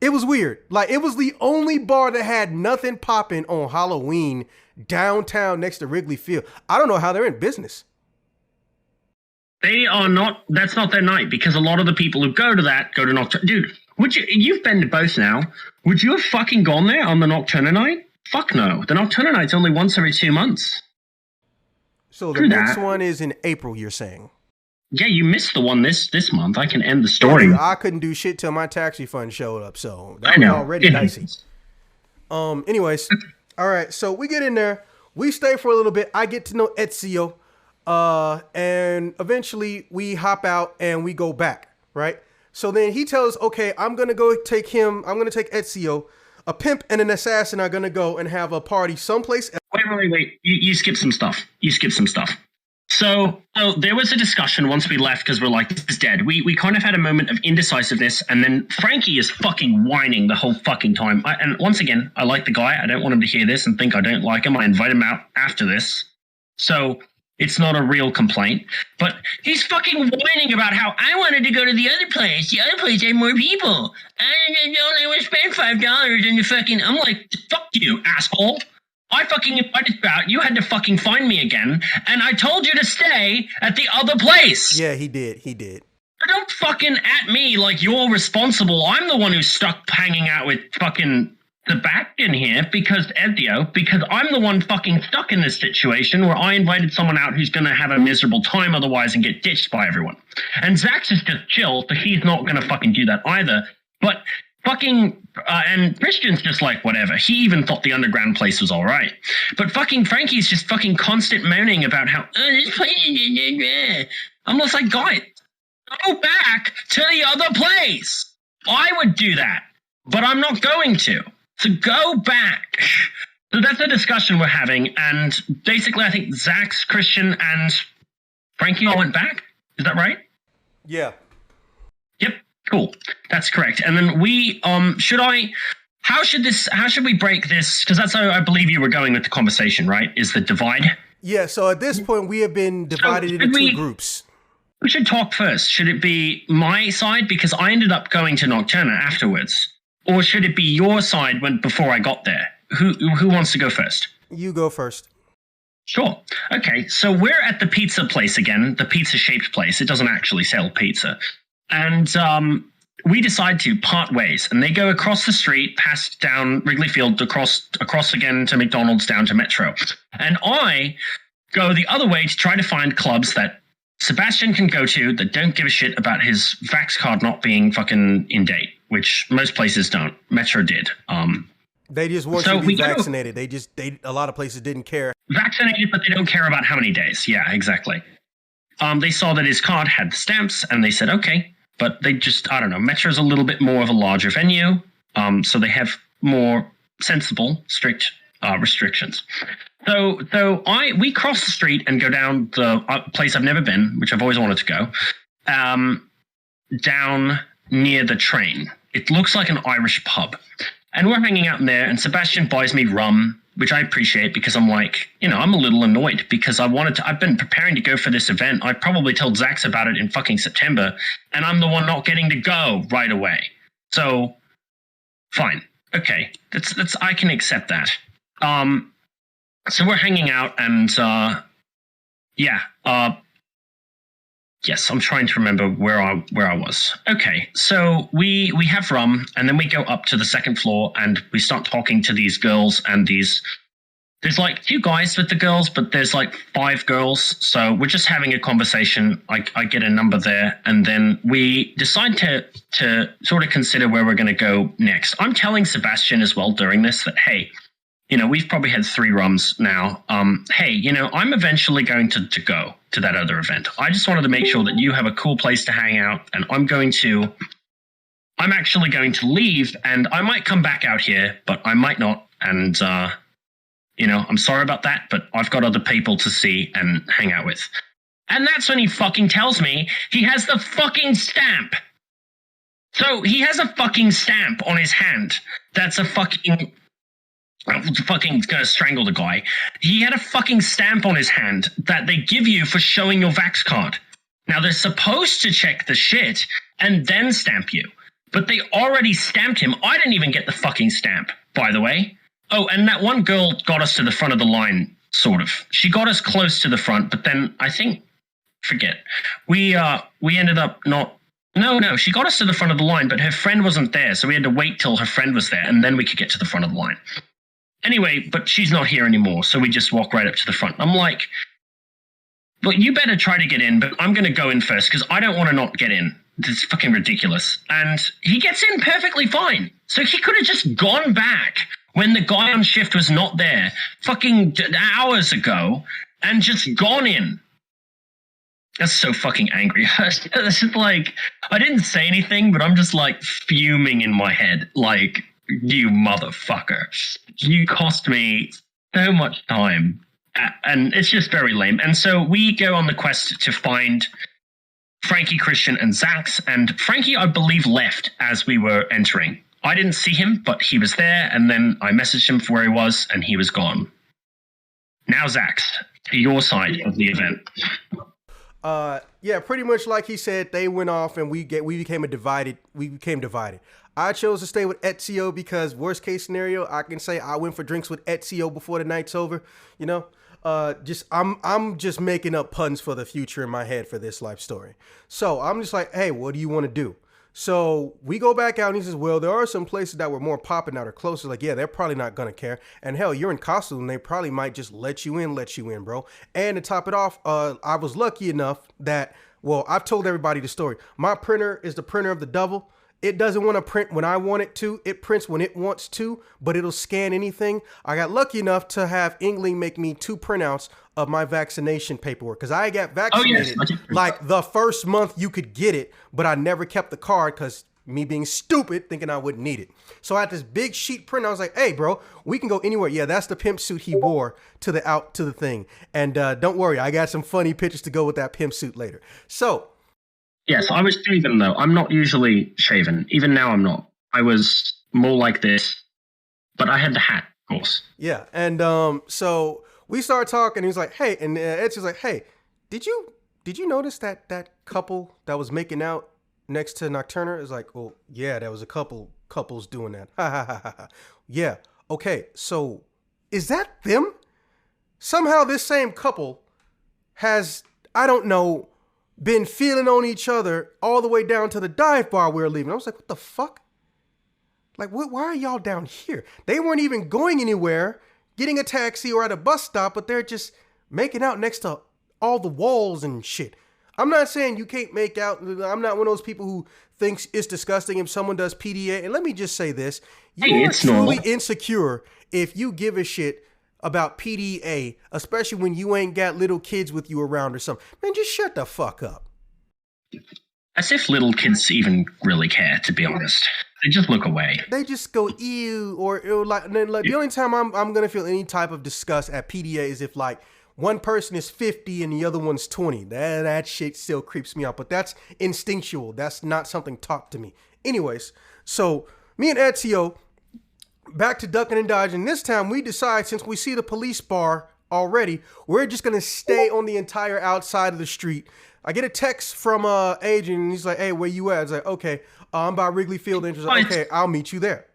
It was weird. Like, it was the only bar that had nothing popping on Halloween downtown next to Wrigley Field. I don't know how they're in business. They are not. That's not their night, because a lot of the people who go to Nocturne. Dude, you've been to both now. Would you have fucking gone there on the Nocturne night? Fuck no. The Nocturne night's only once every 2 months. So the next one is in April, you're saying? Yeah, you missed the one this month. I can end the story. I couldn't do shit till my tax refund showed up, so that was already dicey. Anyways, all right, so we get in there. We stay for a little bit. I get to know Ezio, and eventually we hop out and we go back, right? So then he tells us, okay, I'm going to take Ezio. A pimp and an assassin are going to go and have a party someplace else. Wait. You skipped some stuff. So there was a discussion once we left because we're like, this is dead. We kind of had a moment of indecisiveness, and then Frankie is fucking whining the whole fucking time. And once again, I like the guy. I don't want him to hear this and think I don't like him. I invite him out after this. So It's not a real complaint. But he's fucking whining about how I wanted to go to the other place. The other place had more people. I don't want to spend $5 in the fucking... I'm like, fuck you, asshole. I fucking invited you out. You had to fucking find me again. And I told you to stay at the other place. Yeah, he did. Don't fucking at me like you're responsible. I'm the one who's stuck hanging out with fucking Sebastian here because I'm the one fucking stuck in this situation where I invited someone out who's going to have a miserable time otherwise and get ditched by everyone. And Zax is just chill, so he's not going to fucking do that either. But fucking, and Christian's just like, whatever. He even thought the underground place was all right. But fucking Frankie's just fucking constant moaning about how, this place, I'm just like, guys, go back to the other place. I would do that, but I'm not going to. So go back. So that's the discussion we're having. And basically, I think Zax, Christian, and Frankie all went back. Is that right? Yeah. Yep. Cool. That's correct. And then we, how should we break this? Because that's how I believe you were going with the conversation, right? Is the divide? Yeah. So at this point, we have been divided into two groups. We should talk first. Should it be my side? Because I ended up going to Nocturna afterwards. Or should it be your side before I got there? Who wants to go first? You go first. Sure. Okay, so we're at the pizza place again, the pizza-shaped place. It doesn't actually sell pizza. And we decide to part ways. And they go across the street, past down Wrigley Field, across again to McDonald's, down to Metro. And I go the other way to try to find clubs that Sebastian can go to that don't give a shit about his vax card not being fucking in date, which most places don't. Metro did. They just want you to be vaccinated. A lot of places didn't care. Vaccinated, but they don't care about how many days. Yeah, exactly. They saw that his card had the stamps, and they said, okay, but they just, I don't know. Metro's a little bit more of a larger venue, so they have more sensible, strict restrictions. So we cross the street and go down the place I've never been, which I've always wanted to go, down near the train. It looks like an Irish pub. And we're hanging out in there, and Sebastian buys me rum, which I appreciate because I'm like, I'm a little annoyed because I've been preparing to go for this event. I probably told Zax about it in fucking September, and I'm the one not getting to go right away. So, fine. Okay. That's I can accept that. So we're hanging out and, yes, I'm trying to remember where I was. Okay, so we have rum, and then we go up to the second floor, and we start talking to these girls, and there's like 2 guys with the girls, but there's like 5 girls, so we're just having a conversation. I get a number there, and then we decide to sort of consider where we're going to go next. I'm telling Sebastian as well during this that, hey, we've probably had 3 rums now. Hey, I'm eventually going to go to that other event. I just wanted to make sure that you have a cool place to hang out, and I'm actually going to leave, and I might come back out here, but I might not. And, I'm sorry about that, but I've got other people to see and hang out with. And that's when he fucking tells me he has the fucking stamp. So he has a fucking stamp on his hand. That's a fucking gonna strangle the guy. He had a fucking stamp on his hand that they give you for showing your vax card. Now they're supposed to check the shit and then stamp you, but they already stamped him. I didn't even get the fucking stamp, by the way. Oh, and that one girl got us to the front of the line, sort of. She got us close to the front, but then we ended up not. No, she got us to the front of the line, but her friend wasn't there, so we had to wait till her friend was there, and then we could get to the front of the line. Anyway, but she's not here anymore, so we just walk right up to the front. I'm like, well, you better try to get in, but I'm going to go in first because I don't want to not get in. It's fucking ridiculous. And he gets in perfectly fine. So he could have just gone back when the guy on shift was not there fucking hours ago and just gone in. That's so fucking angry. It's just like, I didn't say anything, but I'm just like fuming in my head. Like, you motherfucker. You cost me so much time. And it's just very lame. And so we go on the quest to find Frankie, Christian, and Zax. And Frankie, I believe, left as we were entering. I didn't see him, but he was there. And then I messaged him for where he was, and he was gone. Now, Zax, to your side of the event? Yeah, pretty much like he said, they went off and we became divided. I chose to stay with Ezio because worst case scenario, I can say I went for drinks with Ezio before the night's over. You know, I'm just making up puns for the future in my head for this life story. So I'm just like, hey, what do you want to do? So we go back out and he says, well, there are some places that were more popping that are closer. Like, yeah, they're probably not going to care. And hell, you're in costume. They probably might just let you in, bro. And to top it off, I was lucky enough that, well, I've told everybody the story. My printer is the printer of the devil. It doesn't want to print when I want it to. It prints when it wants to, but it'll scan anything. I got lucky enough to have England make me 2 printouts of my vaccination paperwork because I got vaccinated like the first month you could get it, but I never kept the card because me being stupid thinking I wouldn't need it. So I had this big sheet print. I was like, hey, bro, we can go anywhere. Yeah, that's the pimp suit he wore to the thing. And don't worry, I got some funny pictures to go with that pimp suit later. So yes, I was shaven though. I'm not usually shaven. Even now I'm not. I was more like this, but I had the hat, of course. Yeah, and so we started talking. He's like, hey, and Ezio's like, hey, did you notice that couple that was making out next to Nocturna? Is like, well, yeah, there was a couples doing that. Ha ha ha ha. Yeah, okay, so is that them? Somehow this same couple has, I don't know, been feeling on each other all the way down to the dive bar we were leaving. I was like, what the fuck? Like, why are y'all down here? They weren't even going anywhere, getting a taxi or at a bus stop, but they're just making out next to all the walls and shit. I'm not saying you can't make out. I'm not one of those people who thinks it's disgusting if someone does PDA. And let me just say this. You are truly insecure if you give a shit about PDA, especially when you ain't got little kids with you around or something. Man, just shut the fuck up. As if little kids even really care, to be honest. They just look away. They just go, ew, or like the only time I'm going to feel any type of disgust at PDA is if like one person is 50 and the other one's 20. That shit still creeps me out, but that's instinctual. That's not something taught to me. Anyways, so me and Ezio, back to ducking and dodging. This time we decide, since we see the police bar already, we're just going to stay on the entire outside of the street. I get a text from Adrian, and he's like, hey, where you at? I was like, okay, I'm by Wrigley Field. And he's like, okay, I'll meet you there.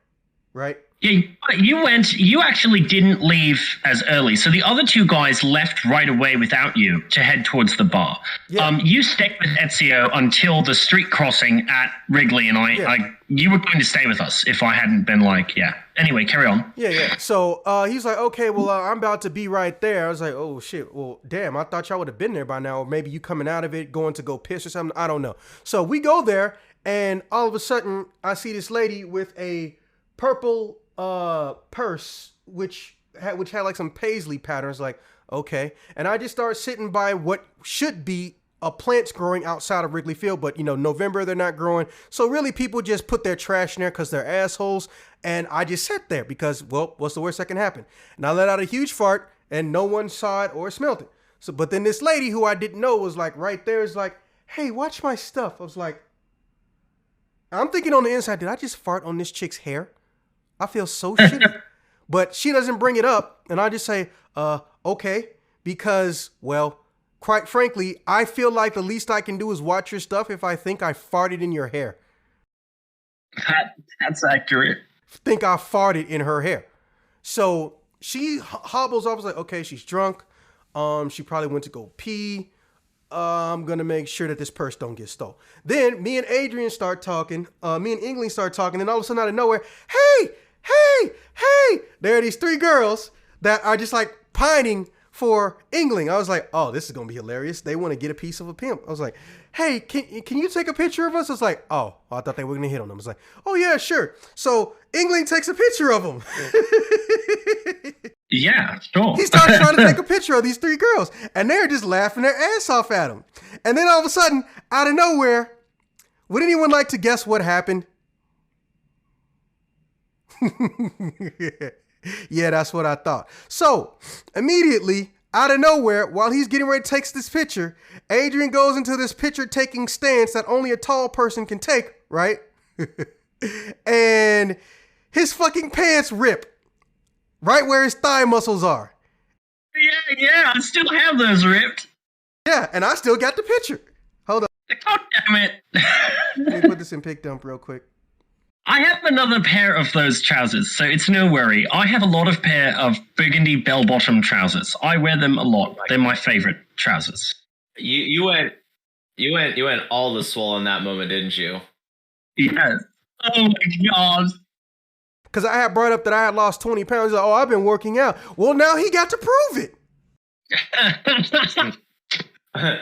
Right? Yeah, you actually didn't leave as early. So the other 2 guys left right away without you to head towards the bar. Yeah. You stayed with Ezio until the street crossing at Wrigley, and you were going to stay with us if I hadn't been like, yeah. Anyway, carry on. Yeah. So he's like, okay, well, I'm about to be right there. I was like, oh, shit. Well, damn, I thought y'all would have been there by now. Or maybe you coming out of it, going to go piss or something. I don't know. So we go there, and all of a sudden, I see this lady with a purple purse, which had like some paisley patterns. Like, okay. And I just start sitting by what should be plants growing outside of Wrigley Field, but November they're not growing. So really people just put their trash in there because they're assholes. And I just sat there because, well, what's the worst that can happen? And I let out a huge fart and no one saw it or smelled it. So, but then this lady who I didn't know was like right there is like, hey, watch my stuff. I was like, I'm thinking on the inside, did I just fart on this chick's hair? I feel so shitty. But she doesn't bring it up. And I just say, okay, because, well, quite frankly, I feel like the least I can do is watch your stuff if I think I farted in your hair. That's accurate. Think I farted in her hair. So she hobbles off. I was like, okay, she's drunk. She probably went to go pee. I'm going to make sure that this purse don't get stole. Then me and Adrian start talking. Me and England start talking. And all of a sudden out of nowhere, hey, there are these 3 girls that are just like pining for England. I was like, oh, this is going to be hilarious. They want to get a piece of a pimp. I was like, hey, can you take a picture of us? I was like, oh, I thought they were going to hit on them. I was like, oh, yeah, sure. So England takes a picture of them. Yeah, sure. He starts trying to take a picture of these 3 girls, and they're just laughing their ass off at him. And then all of a sudden, out of nowhere, would anyone like to guess what happened? Yeah, that's what I thought. So immediately, out of nowhere, while he's getting ready to take this picture, Adrian goes into this picture-taking stance that only a tall person can take, right? And his fucking pants rip right where his thigh muscles are. Yeah, I still have those ripped. Yeah, and I still got the picture. Hold on. God damn it. Let me put this in pic dump real quick. I have another pair of those trousers, so it's no worry. I have a lot of pair of burgundy bell-bottom trousers. I wear them a lot. They're my favorite trousers. You went all the swole in that moment, didn't you? Yes. Oh my god. Because I had brought up that I had lost 20 pounds. He's like, oh, I've been working out. Well, now he got to prove it.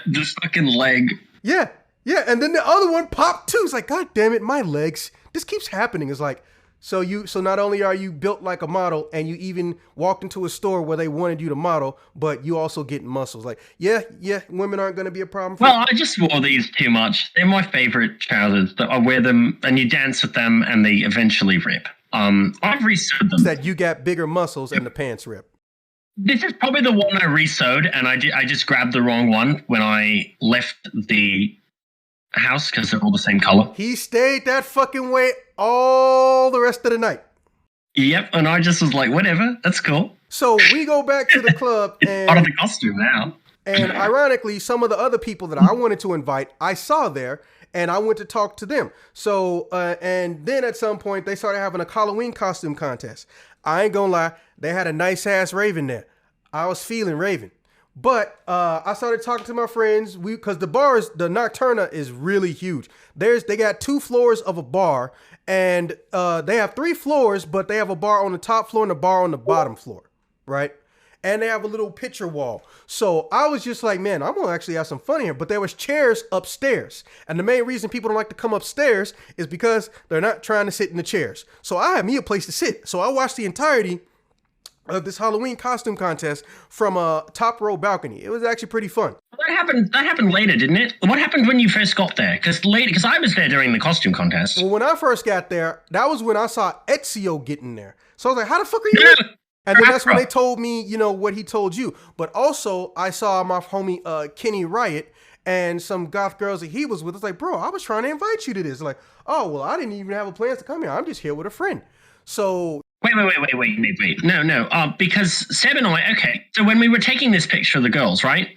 This fucking leg. Yeah. And then the other one popped too. It's like, God damn it, my legs. This keeps happening. It's like, so not only are you built like a model and you even walked into a store where they wanted you to model, but you also getting muscles. Like, yeah, women aren't going to be a problem for Well, I just wore these too much. They're my favorite trousers. I wear them and you dance with them and they eventually rip. I've resewed them. that you got bigger muscles and the pants rip. This is probably the one I resewed, and I just grabbed the wrong one when I left the house because they're all the same color. He stayed that fucking way all the rest of the night. Yep, and I just was like, whatever, that's cool. So we go back to the club It's and part of the costume now. And ironically, some of the other people that I wanted to invite, I saw there, and I went to talk to them. So, and then at some point, they started having a Halloween costume contest. I ain't gonna lie, they had a nice ass Raven there. I was feeling Raven. But I started talking to my friends, because the Nocturna is really huge. They got 2 floors of a bar, and they have 3 floors, but they have a bar on the top floor and a bar on the bottom floor, right? And they have a little picture wall. So I was just like, man, I'm gonna actually have some fun here. But there was chairs upstairs. And the main reason people don't like to come upstairs is because they're not trying to sit in the chairs. So I had me a place to sit. So I watched the entirety of this Halloween costume contest from a top row balcony. It was actually pretty fun. That happened later, didn't it? What happened when you first got there? Because I was there during the costume contest. Well, when I first got there, that was when I saw Ezio getting there. So I was like, how the fuck are you? And then that's when they told me, what he told you. But also, I saw my homie Kenny Riot and some goth girls that he was with. It's like, bro, I was trying to invite you to this. Like, oh, well, I didn't even have a plans to come here. I'm just here with a friend. So... Wait. No. Because Seb and I, okay, so when we were taking this picture of the girls, right?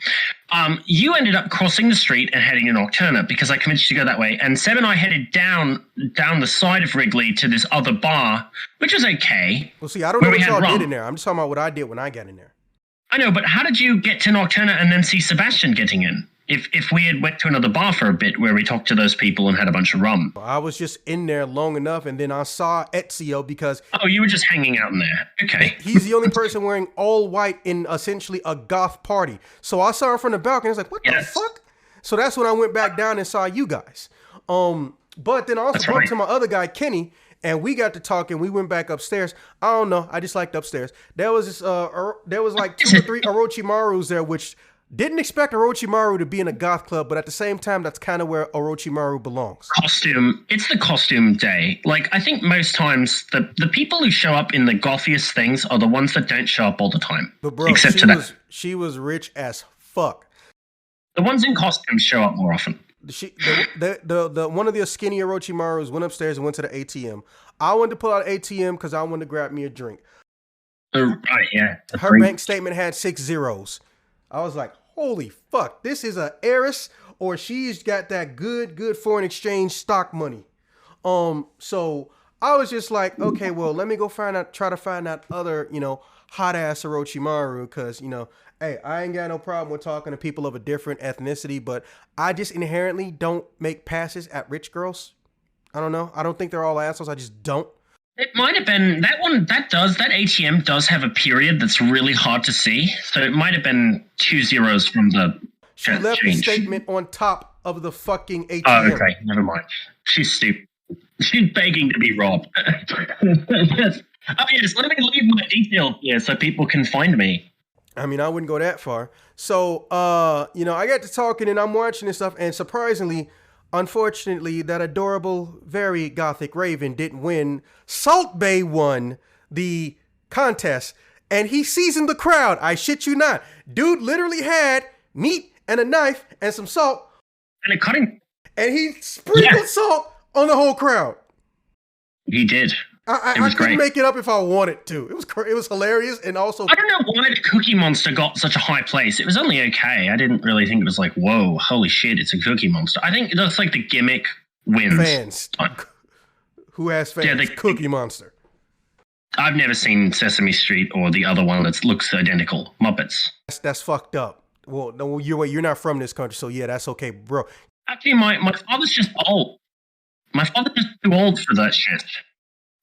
You ended up crossing the street and heading to Nocturna because I convinced you to go that way. And Seb and I headed down the side of Wrigley to this other bar, which was okay. Well, see, I don't know what y'all did in there. I'm just talking about what I did when I got in there. I know, but how did you get to Nocturna and then see Sebastian getting in? If we had went to another bar for a bit where we talked to those people and had a bunch of rum. I was just in there long enough, and then I saw Ezio because... Oh, you were just hanging out in there. Okay. He's the only person wearing all white in essentially a goth party. So I saw him from the balcony. I was like, what the fuck? So that's when I went back down and saw you guys. But then I also bumped to my other guy, Kenny, and we got to talking. We went back upstairs. I don't know. I just liked upstairs. There was this. There was like 2 or 3 Orochimarus there, which... Didn't expect Orochimaru to be in a goth club, but at the same time, that's kind of where Orochimaru belongs. Costume. It's the costume day. Like, I think most times the people who show up in the gothiest things are the ones that don't show up all the time. But bro, she was rich as fuck. The ones in costumes show up more often. The one of the skinny Orochimarus went upstairs and went to the ATM. I wanted to pull out ATM because I wanted to grab me a drink. Right, yeah. Her bank statement had 6 zeros. I was like, holy fuck, this is a heiress, or she's got that good foreign exchange stock money. So I was just like, okay, well, let me go try to find out other, hot ass Orochimaru, because, hey, I ain't got no problem with talking to people of a different ethnicity, but I just inherently don't make passes at rich girls. I don't know. I don't think they're all assholes. I just don't. It might have been that one. That ATM does have a period that's really hard to see. So it might have been 2 zeros from the She left the statement on top of the fucking ATM. Oh, okay. Never mind. She's stupid. She's begging to be robbed. Yes. Oh, yes. Let me leave my details here so people can find me. I mean, I wouldn't go that far. So, I got to talking and I'm watching this stuff, and surprisingly, unfortunately, that adorable, very gothic Raven didn't win. Salt Bay won the contest, and he seasoned the crowd. I shit you not. Dude literally had meat and a knife and some salt. And a cutting. And he sprinkled salt on the whole crowd. He did. I couldn't great. make it up if I wanted to. It was hilarious, and also I don't know why the Cookie Monster got such a high place. It was only okay. I didn't really think it was like, whoa, holy shit, it's a Cookie Monster. I think that's like the gimmick wins. fans. Who has fans? Yeah, Cookie Monster. I've never seen Sesame Street or the other one that looks identical, Muppets. That's fucked up. Well, no, you're not from this country, so yeah, that's okay, bro. Actually, my father's just old. My father's just too old for that shit.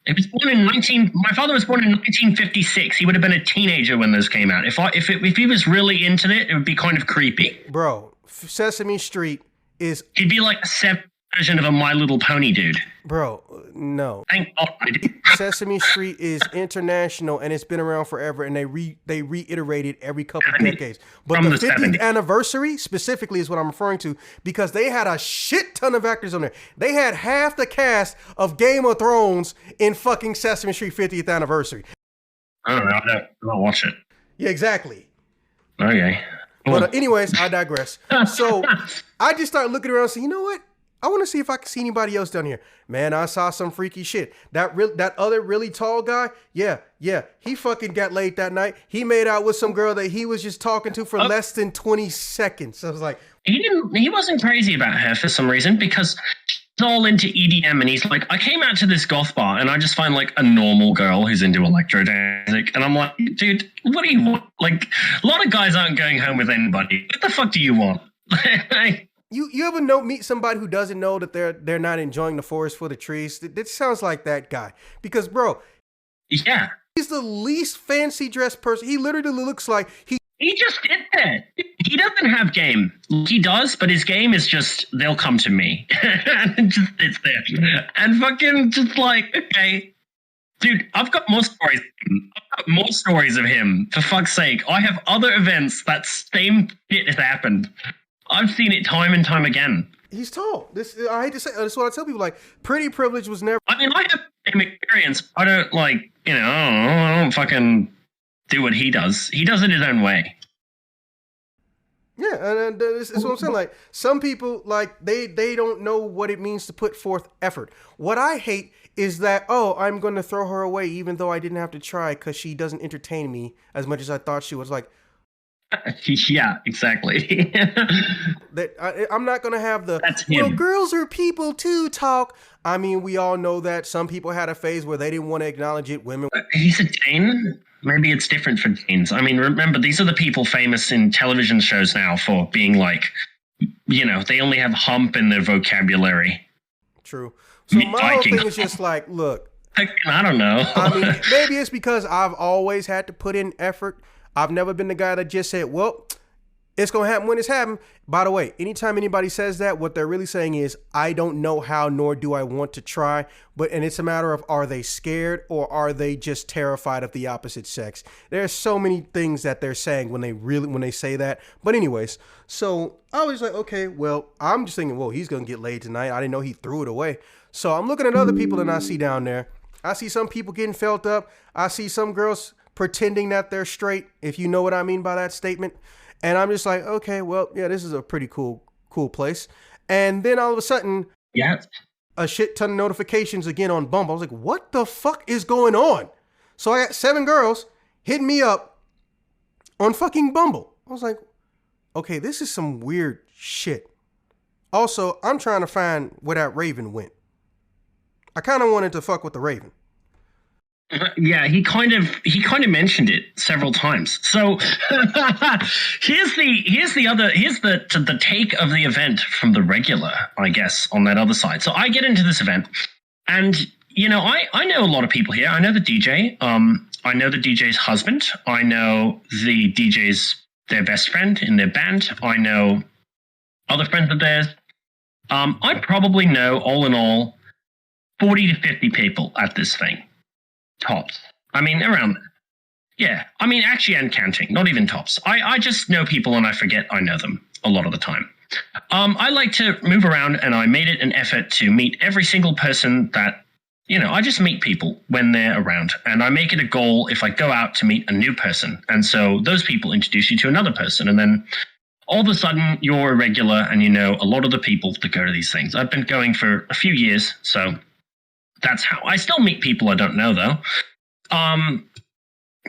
My father was born in 1956. He would have been a teenager when those came out. If he was really into it would be kind of creepy. Bro, Sesame Street is... He'd be like a separate version of a My Little Pony dude. Bro, no. Thank God I did. Sesame Street is international, and it's been around forever, and they reiterated every couple of decades. But From the the 50th 70s. anniversary specifically is what I'm referring to, because they had a shit ton of actors on there. They had half the cast of Game of Thrones in fucking Sesame Street 50th anniversary. I don't know. I don't watch it. Yeah, exactly. Okay. But anyways, I digress. So I just started looking around and saying, you know what? I want to see if I can see anybody else down here. Man, I saw some freaky shit. That other really tall guy, yeah, he fucking got laid that night. He made out with some girl that he was just talking to for less than 20 seconds. I was like, he wasn't crazy about her for some reason because he's all into EDM and he's like, I came out to this goth bar and I just find like a normal girl who's into electro music. And I'm like, dude, what do you want? Like, a lot of guys aren't going home with anybody. What the fuck do you want? You ever meet somebody who doesn't know that they're not enjoying the forest for the trees? It sounds like that guy. Because, bro, Yeah. he's the least fancy dressed person. He literally looks like He just did that. He doesn't have game. He does, but his game is just, they'll come to me. And just it's there. And fucking just like, okay. Dude, I've got more stories of him. I've got more stories of him. For fuck's sake. I have other events that same shit has happened. I've seen it time and time again. he's tall. I hate to say, that's what I tell people. Like, pretty privilege was never. I mean, I have the same experience. I don't I don't fucking do what he does. He does it his own way. Yeah, and that's what I'm saying. Like, some people, like, they don't know what it means to put forth effort. What I hate is that, I'm going to throw her away even though I didn't have to try because she doesn't entertain me as much as I thought she was. Like, yeah, exactly. I'm not going to have the, That's him. girls are people too talk. I mean, we all know that some people had a phase where they didn't want to acknowledge it. Women. He's a Dane. Maybe it's different for Danes. I mean, remember, these are the people famous in television shows now for being like, they only have hump in their vocabulary. True. So my whole Viking. thing is just like, look. I don't know. I mean, maybe it's because I've always had to put in effort. I've never been the guy that just said, well, it's going to happen when it's happened. By the way, anytime anybody says that, what they're really saying is, I don't know how, nor do I want to try. And it's a matter of, are they scared or are they just terrified of the opposite sex? There's so many things that they're saying when they say that. But anyways, so I was like, okay, well, I'm just thinking, well, he's going to get laid tonight. I didn't know he threw it away. So I'm looking at other people that I see down there. I see some people getting felt up. I see some girls pretending that they're straight, if you know what I mean by that statement. And I'm just like, okay, well, yeah, this is a pretty cool place. And then all of a sudden, Yeah. a shit ton of notifications again on Bumble. I was like, what the fuck is going on? So I got 7 girls hitting me up on fucking Bumble. I was like, okay, this is some weird shit. Also, I'm trying to find where that Raven went. I kind of wanted to fuck with the Raven. Yeah, he kind of mentioned it several times. So here's the take of the event from the regular, I guess, on that other side. So I get into this event, and I know a lot of people here. I know the DJ. I know the DJ's husband. I know the DJ's their best friend in their band. I know other friends of theirs. I probably know, all in all, 40 to 50 people at this thing. Tops. I mean, around there. Yeah. I mean, actually, and counting. Not even tops. I just know people and I forget I know them a lot of the time. I like to move around, and I made it an effort to meet every single person that, I just meet people when they're around. And I make it a goal if I go out to meet a new person. And so those people introduce you to another person. And then all of a sudden you're a regular and you know a lot of the people that go to these things. I've been going for a few years, so that's how. I still meet people I don't know though.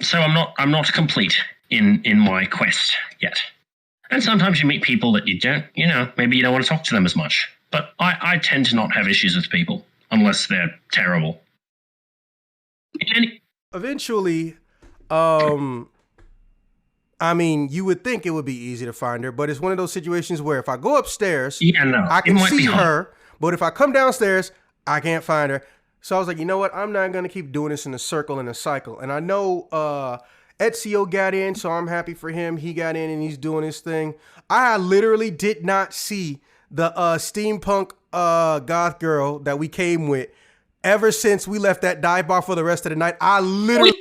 So I'm not complete in my quest yet. And sometimes you meet people that you don't, maybe you don't want to talk to them as much. But I tend to not have issues with people unless they're terrible. Eventually, I mean, you would think it would be easy to find her, but it's one of those situations where if I go upstairs, I can see her, but if I come downstairs, I can't find her. So I was like, you know what? I'm not going to keep doing this in a circle and a cycle. And I know Ezio got in, so I'm happy for him. He got in and he's doing his thing. I literally did not see the steampunk goth girl that we came with ever since we left that dive bar for the rest of the night. I literally...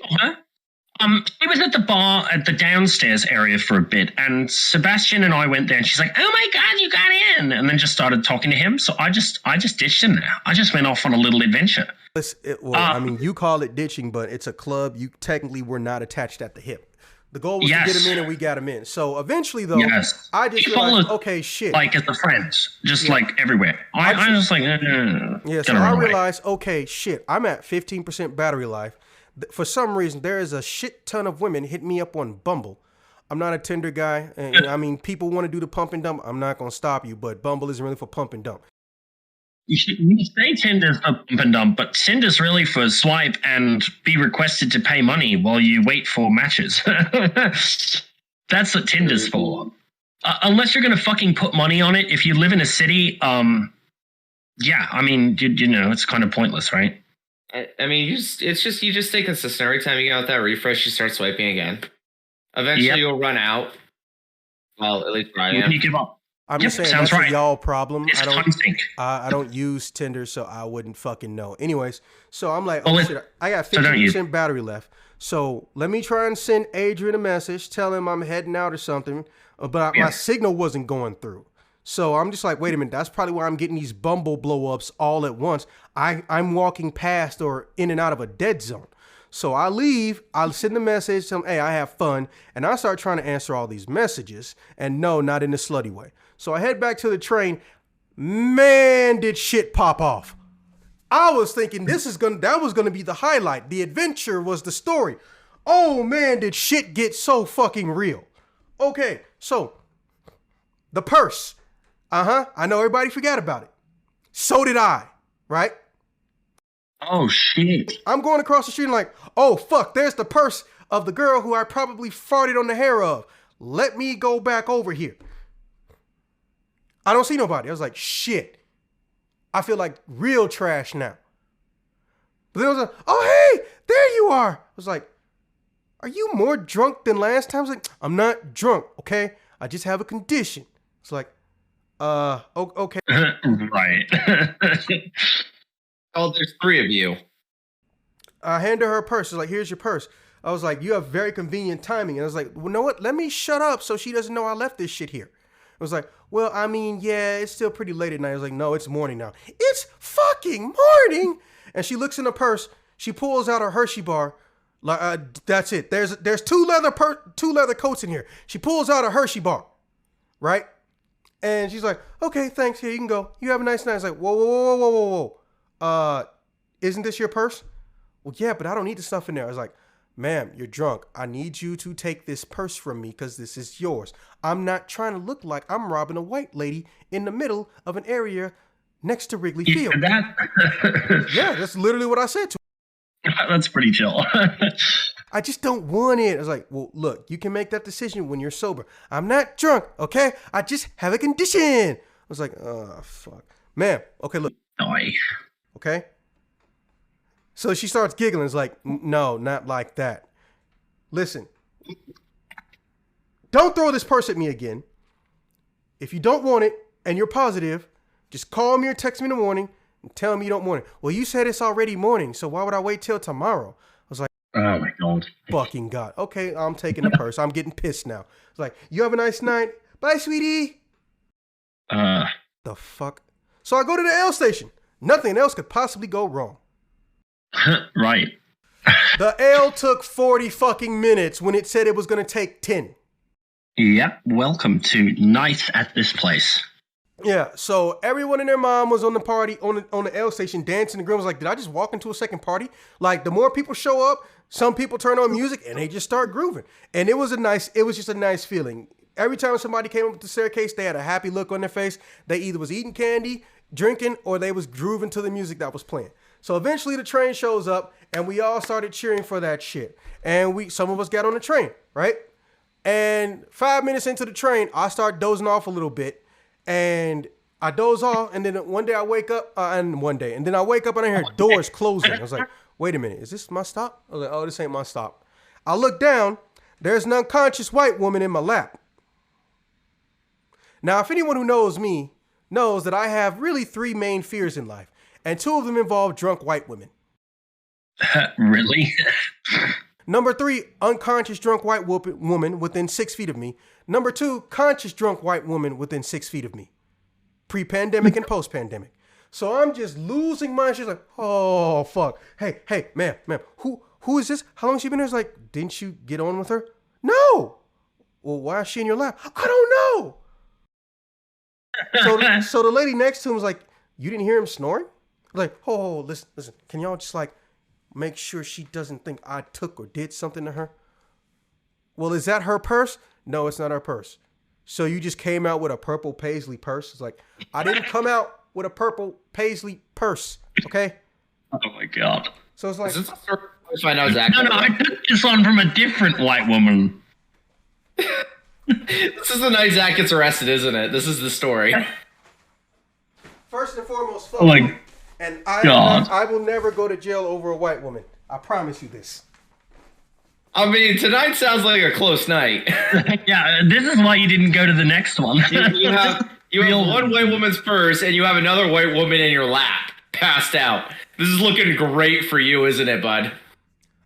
She was at the bar at the downstairs area for a bit, and Sebastian and I went there, and she's like, "Oh my god, you got in!" and then just started talking to him. So I just ditched him there. I just went off on a little adventure. I mean, you call it ditching, but it's a club. You technically were not attached at the hip. The goal was to get him in, and we got him in. So eventually, though, I just realized, okay, shit. Like as a friend, just like everywhere. I'm just like, yeah. So I realized, okay, shit. I'm at 15% battery life. For some reason, there is a shit ton of women hit me up on Bumble. I'm not a Tinder guy. And, I mean, people want to do the pump and dump. I'm not going to stop you, but Bumble isn't really for pump and dump. You say Tinder's for pump and dump, but Tinder's really for swipe and be requested to pay money while you wait for matches. That's what Tinder's for. Unless you're going to fucking put money on it. If you live in a city, yeah, I mean, it's kind of pointless, right? I mean, you just stay consistent. Every time you get out that refresh, you start swiping again. Eventually, you'll run out. Well, at least I am. You give up. I'm just saying that's a y'all problem. I don't use Tinder, so I wouldn't fucking know. Anyways, so I'm like, oh shit, I got 50% battery left. So let me try and send Adrian a message, tell him I'm heading out or something. But my signal wasn't going through. So I'm just like, wait a minute, that's probably why I'm getting these Bumble blow-ups all at once. I'm walking past or in and out of a dead zone. So I leave, I'll send a message, tell them, hey, I have fun. And I start trying to answer all these messages. And no, not in the slutty way. So I head back to the train. Man, did shit pop off. I was thinking that was gonna be the highlight. The adventure was the story. Oh man, did shit get so fucking real. Okay, so the purse. I know everybody forgot about it. So did I, right? Oh, shit. I'm going across the street and like, oh, fuck, there's the purse of the girl who I probably farted on the hair of. Let me go back over here. I don't see nobody. I was like, shit. I feel like real trash now. But then I was like, oh, hey, there you are. I was like, are you more drunk than last time? I was like, I'm not drunk, okay? I just have a condition. It's like, okay. Right. Oh, there's three of you. I handed her a purse. I was like, here's your purse. I was like, you have very convenient timing. And I was like, well, you know what? Let me shut up so she doesn't know I left this shit here. I was like, well, I mean, yeah, it's still pretty late at night. I was like, no, it's morning now. It's fucking morning. And she looks in the purse. She pulls out her Hershey bar. Like, that's it. There's two leather coats in here. She pulls out a Hershey bar, right? And she's like, okay, thanks. Here, you can go. You have a nice night. I was like, whoa. Isn't this your purse? Well, yeah, but I don't need the stuff in there. I was like, ma'am, you're drunk. I need you to take this purse from me because this is yours. I'm not trying to look like I'm robbing a white lady in the middle of an area next to Wrigley Field. Yeah, that's literally what I said to her. That's pretty chill. I just don't want it. I was like, well, look, you can make that decision when you're sober. I'm not drunk, okay? I just have a condition. I was like, oh, fuck. Ma'am, okay, look. Okay? So she starts giggling. It's like, no, not like that. Listen. Don't throw this purse at me again. If you don't want it and you're positive, just call me or text me in the morning and tell me you don't want it. Well, you said it's already morning, so why would I wait till tomorrow? I was like, oh my God. Fucking God. Okay, I'm taking the purse. I'm getting pissed now. It's like, you have a nice night. Bye, sweetie. The fuck? So I go to the L station. Nothing else could possibly go wrong. Right. The L took 40 fucking minutes when it said it was going to take 10. Yep. Welcome to night at this place. Yeah, so everyone and their mom was on the party on the L station dancing. The girl was like, "Did I just walk into a second party?" Like the more people show up, some people turn on music and they just start grooving, and it was just a nice feeling. Every time somebody came up the staircase, they had a happy look on their face. They either was eating candy, drinking, or they was grooving to the music that was playing. So eventually the train shows up, and we all started cheering for that shit. And some of us got on the train, right? And 5 minutes into the train, I start dozing off a little bit. And I doze off, and then one day I wake up, and then I wake up and I hear doors closing. I was like, wait a minute, is this my stop? I was like, oh, this ain't my stop. I look down, there's an unconscious white woman in my lap. Now, if anyone who knows me knows that I have really 3 main fears in life, and 2 of them involve drunk white women. Really? Number 3, unconscious drunk white woman within 6 feet of me. Number 2, conscious drunk white woman within 6 feet of me. Pre-pandemic and post-pandemic. So I'm just losing my shit. Like, oh, fuck. Hey, ma'am, who is this? How long has she been here? It's like, didn't you get on with her? No. Well, why is she in your lap? I don't know. So the lady next to him was like, you didn't hear him snoring? Like, oh, listen. Can y'all just like make sure she doesn't think I took or did something to her? Well, is that her purse? No, it's not her purse. So you just came out with a purple paisley purse? It's like, I didn't come out with a purple paisley purse, okay? Oh my God. So it's like, Is this the first time I know Zach? No, I took this on from a different white woman. This is the night Zach gets arrested, isn't it? This is the story. first and foremost, fuck Oh my you. And God. I will never go to jail over a white woman. I promise you this. I mean, tonight sounds like a close night. Yeah, this is why you didn't go to the next one. You have one white woman's purse, and you have another white woman in your lap, passed out. This is looking great for you, isn't it, bud?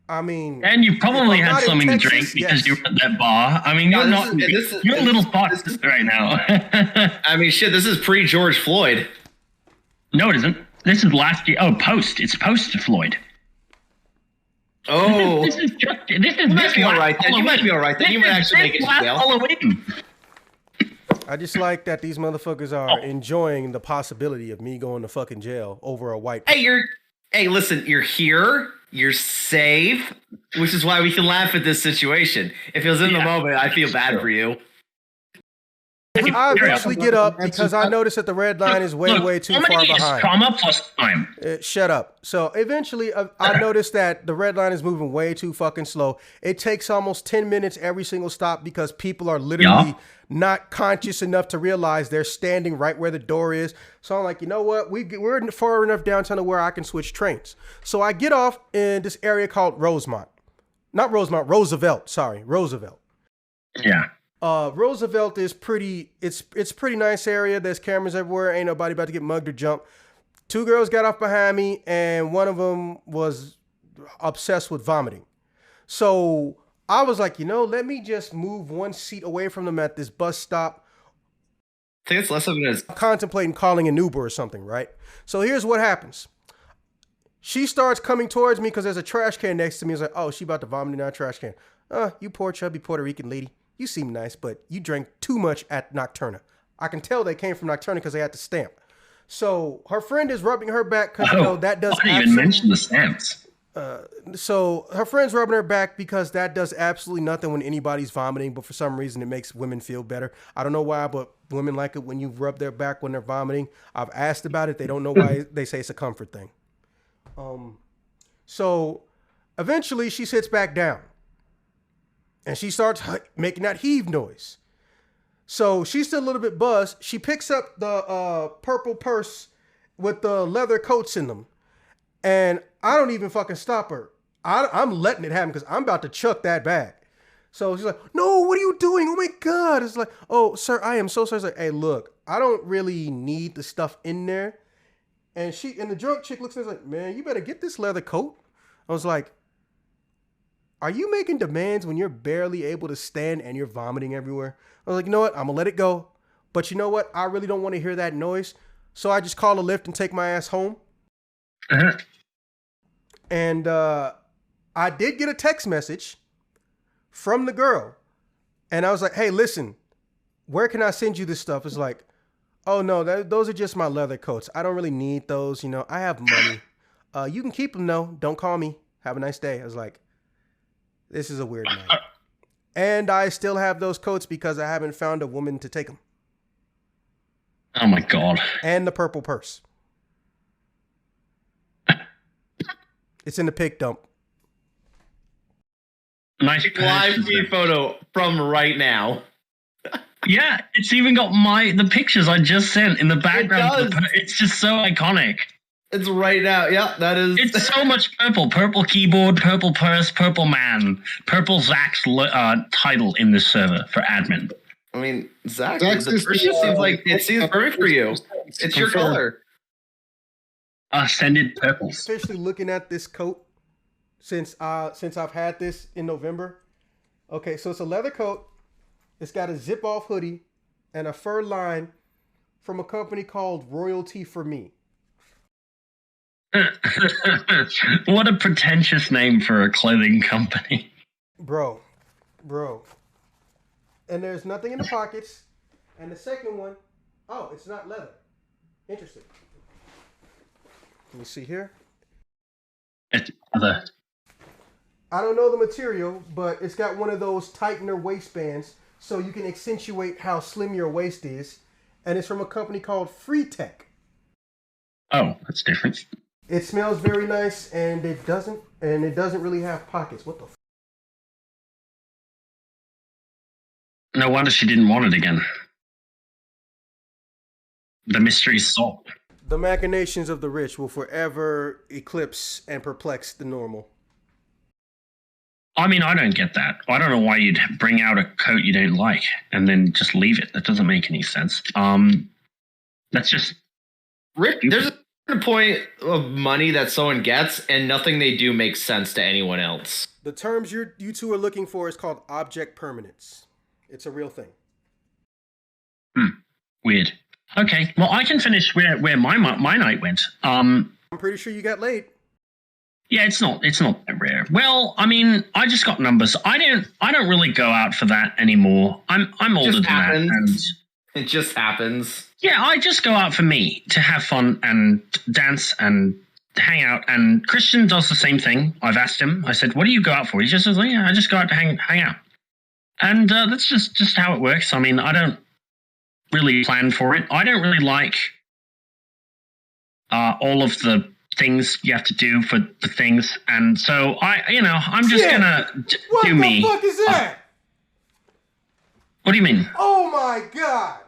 I mean, And you probably if I'm had not in something Texas, to drink because yes. you were at that bar. I mean, you're not. You're a little fucked right now. I mean, shit, this is pre-George Floyd. No, it isn't. This is last year. Oh, post. It's post Floyd. Oh. This is just. This is. You might be all right then. You might be all right then. You might actually make it to last jail. Halloween. I just like that these motherfuckers are enjoying the possibility of me going to fucking jail over a white. Hey, listen, you're here. You're safe, which is why we can laugh at this situation. If it was in the moment, I feel bad for you. I eventually get up because I notice that the red line is way too far behind. Comma plus time. Shut up. So eventually I noticed that the red line is moving way too fucking slow. It takes almost 10 minutes every single stop because people are literally not conscious enough to realize they're standing right where the door is. So I'm like, you know what? We're far enough downtown to where I can switch trains. So I get off in this area called Roosevelt. Sorry, Roosevelt. Yeah. Roosevelt is it's pretty nice area. There's cameras everywhere. Ain't nobody about to get mugged or jumped. 2 girls got off behind me, and one of them was obsessed with vomiting. So I was like, let me just move 1 seat away from them at this bus stop. I think it's less of it as Contemplating calling an Uber or something, right? So here's what happens. She starts coming towards me because there's a trash can next to me. It's like, oh, she about to vomit in our trash can. You poor chubby Puerto Rican lady. You seem nice, but you drank too much at Nocturna. I can tell they came from Nocturna because they had the stamp. So her friend is rubbing her back because that does. I didn't even mention the stamps. So her friend's rubbing her back because that does absolutely nothing when anybody's vomiting, but for some reason it makes women feel better. I don't know why, but women like it when you rub their back when they're vomiting. I've asked about it. They don't know why. They say it's a comfort thing. So eventually she sits back down. And she starts making that heave noise. So she's still a little bit buzzed. She picks up the purple purse with the leather coats in them. And I don't even fucking stop her. I'm letting it happen because I'm about to chuck that bag. So she's like, no, what are you doing? Oh my God. It's like, oh, sir, I am so sorry. It's like, hey, look, I don't really need the stuff in there. And the drunk chick looks at me like, man, you better get this leather coat. I was like, are you making demands when you're barely able to stand and you're vomiting everywhere? I was like, you know what? I'm going to let it go. But you know what? I really don't want to hear that noise. So I just call a Lyft and take my ass home. Uh-huh. And I did get a text message from the girl. And I was like, hey, listen, where can I send you this stuff? It's like, Oh no, those are just my leather coats. I don't really need those. You know, I have money. You can keep them though. Don't call me. Have a nice day. I was like, this is a weird night. And I still have those coats because I haven't found a woman to take them. Oh my god. And the purple purse. It's in the pic dump. Nice Live feed photo from right now. Yeah, it's even got the pictures I just sent in the background. It does. It's just so iconic. It's right now. Yeah, that is. It's so much purple. Purple keyboard, purple purse, purple man, purple Zach's title in this server for admin. I mean, Zach, Zach the purse just seems like it seems perfect for you. It's your color. Ascended purples. Officially looking at this coat since I've had this in November. Okay, so it's a leather coat. It's got a zip-off hoodie and a fur line from a company called Royalty for Me. What a pretentious name for a clothing company. Bro. And there's nothing in the pockets. And the second one, oh, it's not leather. Interesting. Let me see here. It's other. I don't know the material, but it's got one of those tightener waistbands so you can accentuate how slim your waist is. And it's from a company called Free Tech. Oh, that's different. It smells very nice, and it doesn't really have pockets. What the f? No wonder she didn't want it again. The mystery's solved. The machinations of the rich will forever eclipse and perplex the normal. I mean, I don't get that. I don't know why you'd bring out a coat you don't like and then just leave it. That doesn't make any sense. That's just... Rick, there's a point of money that someone gets, and nothing they do makes sense to anyone else. The terms you two are looking for is called object permanence. It's a real thing. Weird. Okay, well, I can finish where my night went. I'm pretty sure you got laid. Yeah, it's not that rare. Well, I mean, I just got numbers. I don't really go out for that anymore. I'm older than that. And it just happens. Yeah, I just go out for me to have fun and dance and hang out. And Christian does the same thing. I've asked him. I said, "What do you go out for?" He just says, "Yeah, I just go out to hang out." And that's just how it works. I mean, I don't really plan for it. I don't really like all of the things you have to do for the things, and so I'm just gonna do me. What the fuck is that? What do you mean? Oh my god!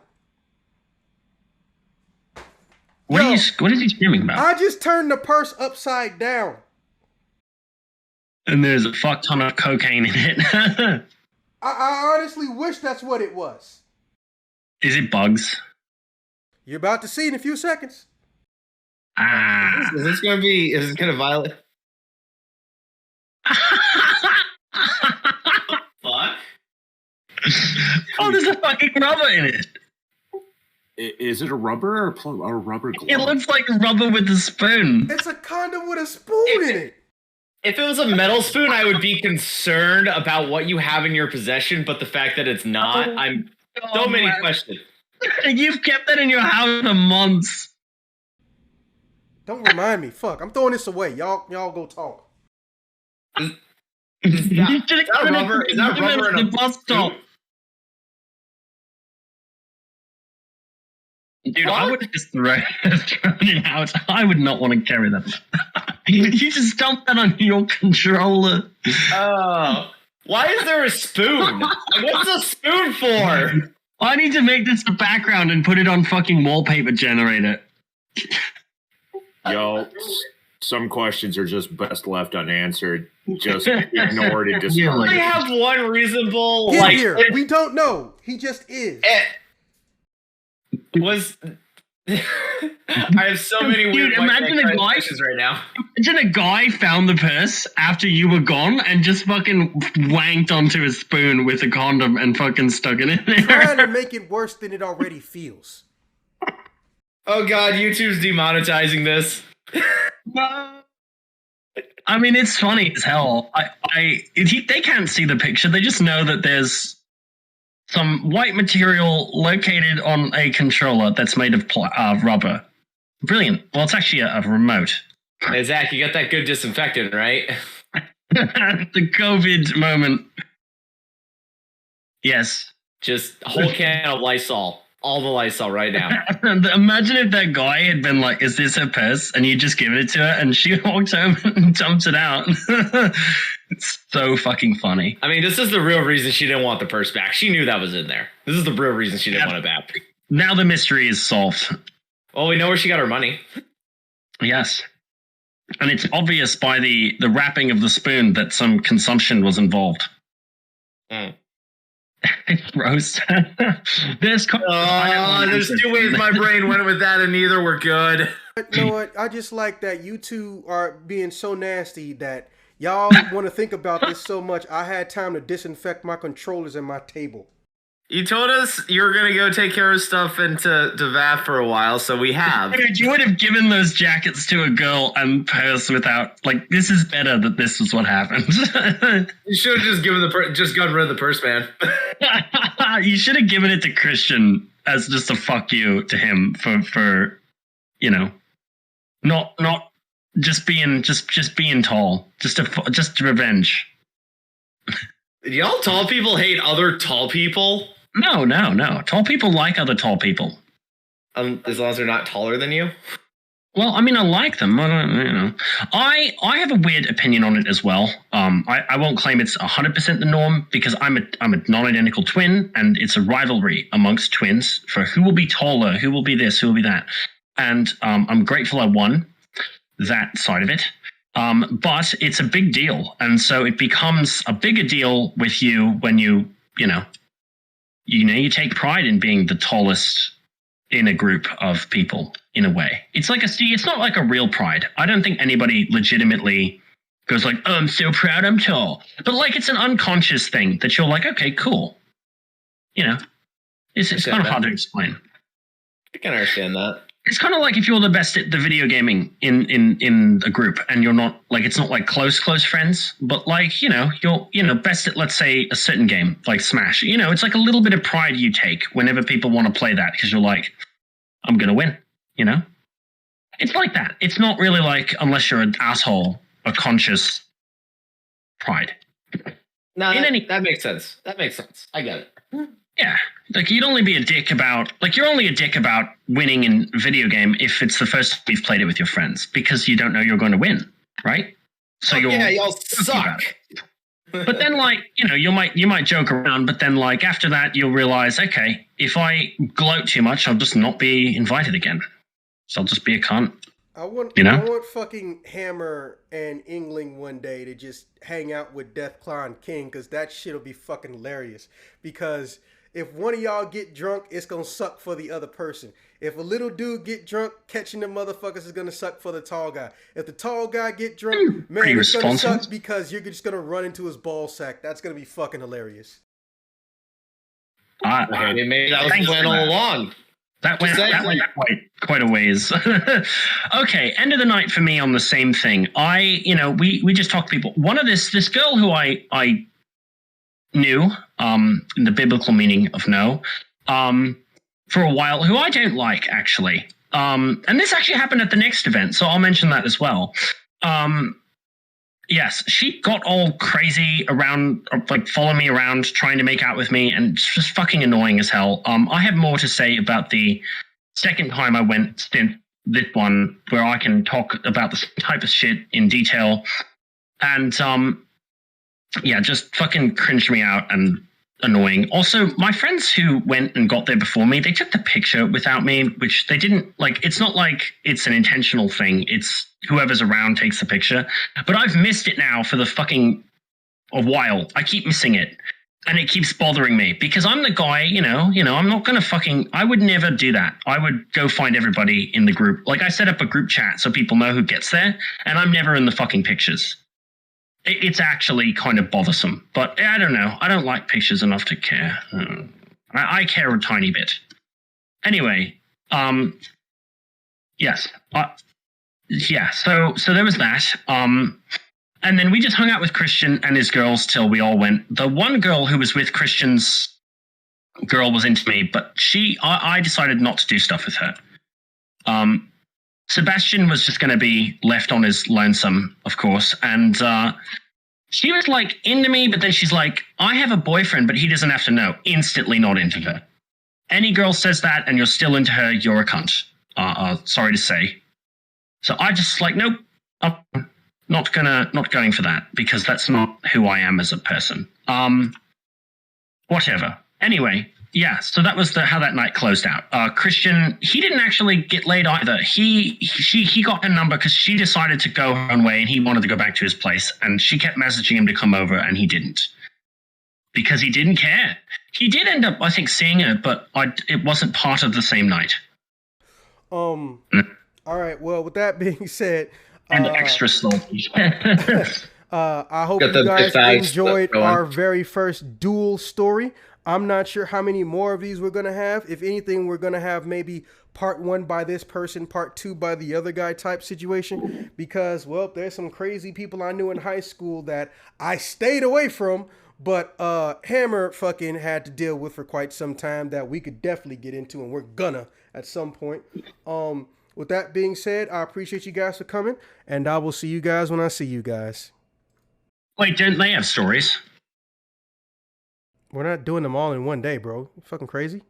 What is he screaming about? I just turned the purse upside down. And there's a fuck ton of cocaine in it. I honestly wish that's what it was. Is it bugs? You're about to see in a few seconds. Is this gonna violate? Fuck. Oh, there's a fucking rubber in it. Is it a rubber or a rubber glove? It looks like rubber with a spoon. It's a condom with a spoon in it. If it was a metal spoon, I would be concerned about what you have in your possession, but the fact that it's not, so many questions. You've kept that in your house for months. Don't remind me. Fuck, I'm throwing this away. Y'all go talk. Is that rubber in a bus stop? Dude, what? I would just throw it out. I would not want to carry that. You just dump that on your controller. Oh. Why is there a spoon? What's a spoon for? I need to make this the background and put it on fucking wallpaper generator. Yo, some questions are just best left unanswered. Just ignored and discarded. I have one reasonable... Here. We don't know. He just is. I have so many weird questions right now. Imagine a guy found the purse after you were gone and just fucking wanked onto a spoon with a condom and fucking stuck it in there. Trying to make it worse than it already feels. Oh god, YouTube's demonetizing this. I mean, it's funny as hell. They can't see the picture. They just know that there's some white material located on a controller that's made of rubber. Brilliant. Well, it's actually a remote. Hey, Zach, you got that good disinfectant, right? The COVID moment. Yes. Just a whole can of Lysol. All the Lysol right now. Imagine if that guy had been like, is this her purse? And you just given it to her and she walked home and dumps it out. It's so fucking funny. I mean, this is the real reason she didn't want the purse back. She knew that was in there. This is the real reason she didn't want it back. Now the mystery is solved. Well, we know where she got her money. Yes. And it's obvious by the wrapping of the spoon that some consumption was involved. It's gross. There's two ways my brain went with that, and neither were good. You know what? I just like that you two are being so nasty that y'all want to think about this so much. I had time to disinfect my controllers and my table. You told us you were going to go take care of stuff and to VAP for a while, so we have. Dude, you would have given those jackets to a girl and purse without, like, this is better that this was what happened. You should have just gotten rid of the purse, man. You should have given it to Christian as just a fuck you to him for you know, not just being tall, just revenge. Y'all tall people hate other tall people? No. Tall people like other tall people. As long as they're not taller than you? Well, I mean, I like them. I have a weird opinion on it as well. I won't claim it's 100% the norm because I'm a non-identical twin, and it's a rivalry amongst twins for who will be taller, who will be this, who will be that. And I'm grateful I won that side of it. But it's a big deal, and so it becomes a bigger deal with you when you take pride in being the tallest in a group of people. In a way, it's not like a real pride. I don't think anybody legitimately goes like, "Oh, I'm so proud I'm tall," but like it's an unconscious thing that you're like, "Okay, cool." It's kind of hard to explain. I can understand that. It's kind of like if you're the best at the video gaming in a group, and you're not like, it's not like close friends, but like, you're best at, let's say, a certain game like Smash. It's like a little bit of pride you take whenever people want to play that because you're like, I'm gonna win. It's like that. It's not really like, unless you're an asshole, a conscious pride. No, that makes sense. That makes sense. I get it. Yeah. Like, you'd only be a dick about, you're only a dick about winning in a video game if it's the first time you've played it with your friends, because you don't know you're going to win, right? So y'all suck. But then, you might joke around, but then, after that, you'll realize, okay, if I gloat too much, I'll just not be invited again. So I'll just be a cunt. I want fucking Hammer and Ingling one day to just hang out with Deathclaw King, because that shit'll be fucking hilarious. Because if one of y'all get drunk, it's gonna suck for the other person. If a little dude get drunk, catching the motherfuckers is gonna suck for the tall guy. If the tall guy get drunk, man, it's gonna suck because you're just gonna run into his ball sack. That's gonna be fucking hilarious. Maybe that was the plan all along. That went quite a ways. Okay, end of the night for me on the same thing. We just talked to people. One of this girl who I knew, in the biblical meaning of know, for a while, who I don't like, actually. And this actually happened at the next event, so I'll mention that as well. Yes, she got all crazy around, following me around, trying to make out with me, and it's just fucking annoying as hell. I have more to say about the second time I went since this one, where I can talk about the type of shit in detail. And, just fucking cringed me out and annoying. Also, my friends who went and got there before me, they took the picture without me, which they didn't, it's not like it's an intentional thing. It's whoever's around takes the picture. But I've missed it now for the fucking a while. I keep missing it. And it keeps bothering me because I'm the guy, I'm not going to I would never do that. I would go find everybody in the group. I set up a group chat so people know who gets there, and I'm never in the fucking pictures. It's actually kind of bothersome, but I don't know. I don't like pictures enough to care. I care a tiny bit. Anyway, yes. So there was that. And then we just hung out with Christian and his girls till we all went. The one girl who was with Christian's girl was into me, but I decided not to do stuff with her. Sebastian was just going to be left on his lonesome, of course, and she was like into me, but then she's like, I have a boyfriend, but he doesn't have to know. Instantly not into her. Any girl says that and you're still into her, you're a cunt. Sorry to say. So I just like, nope, I'm not going for that because that's not who I am as a person. Whatever. Anyway, yeah. So that was how that night closed out. Christian, he didn't actually get laid either. He got her number because she decided to go her own way and he wanted to go back to his place. And she kept messaging him to come over and he didn't because he didn't care. He did end up, I think, seeing her, but it wasn't part of the same night. All right. Well, with that being said, and extra salty. I hope you guys enjoyed our very first duel story. I'm not sure how many more of these we're going to have. If anything, we're going to have maybe part 1 by this person, part 2 by the other guy type situation. Because, well, there's some crazy people I knew in high school that I stayed away from, but Hammer fucking had to deal with for quite some time that we could definitely get into, and we're gonna at some point. With that being said, I appreciate you guys for coming, and I will see you guys when I see you guys. Wait, don't they have stories? We're not doing them all in one day, bro. You fucking crazy?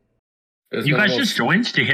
You guys just joined to hit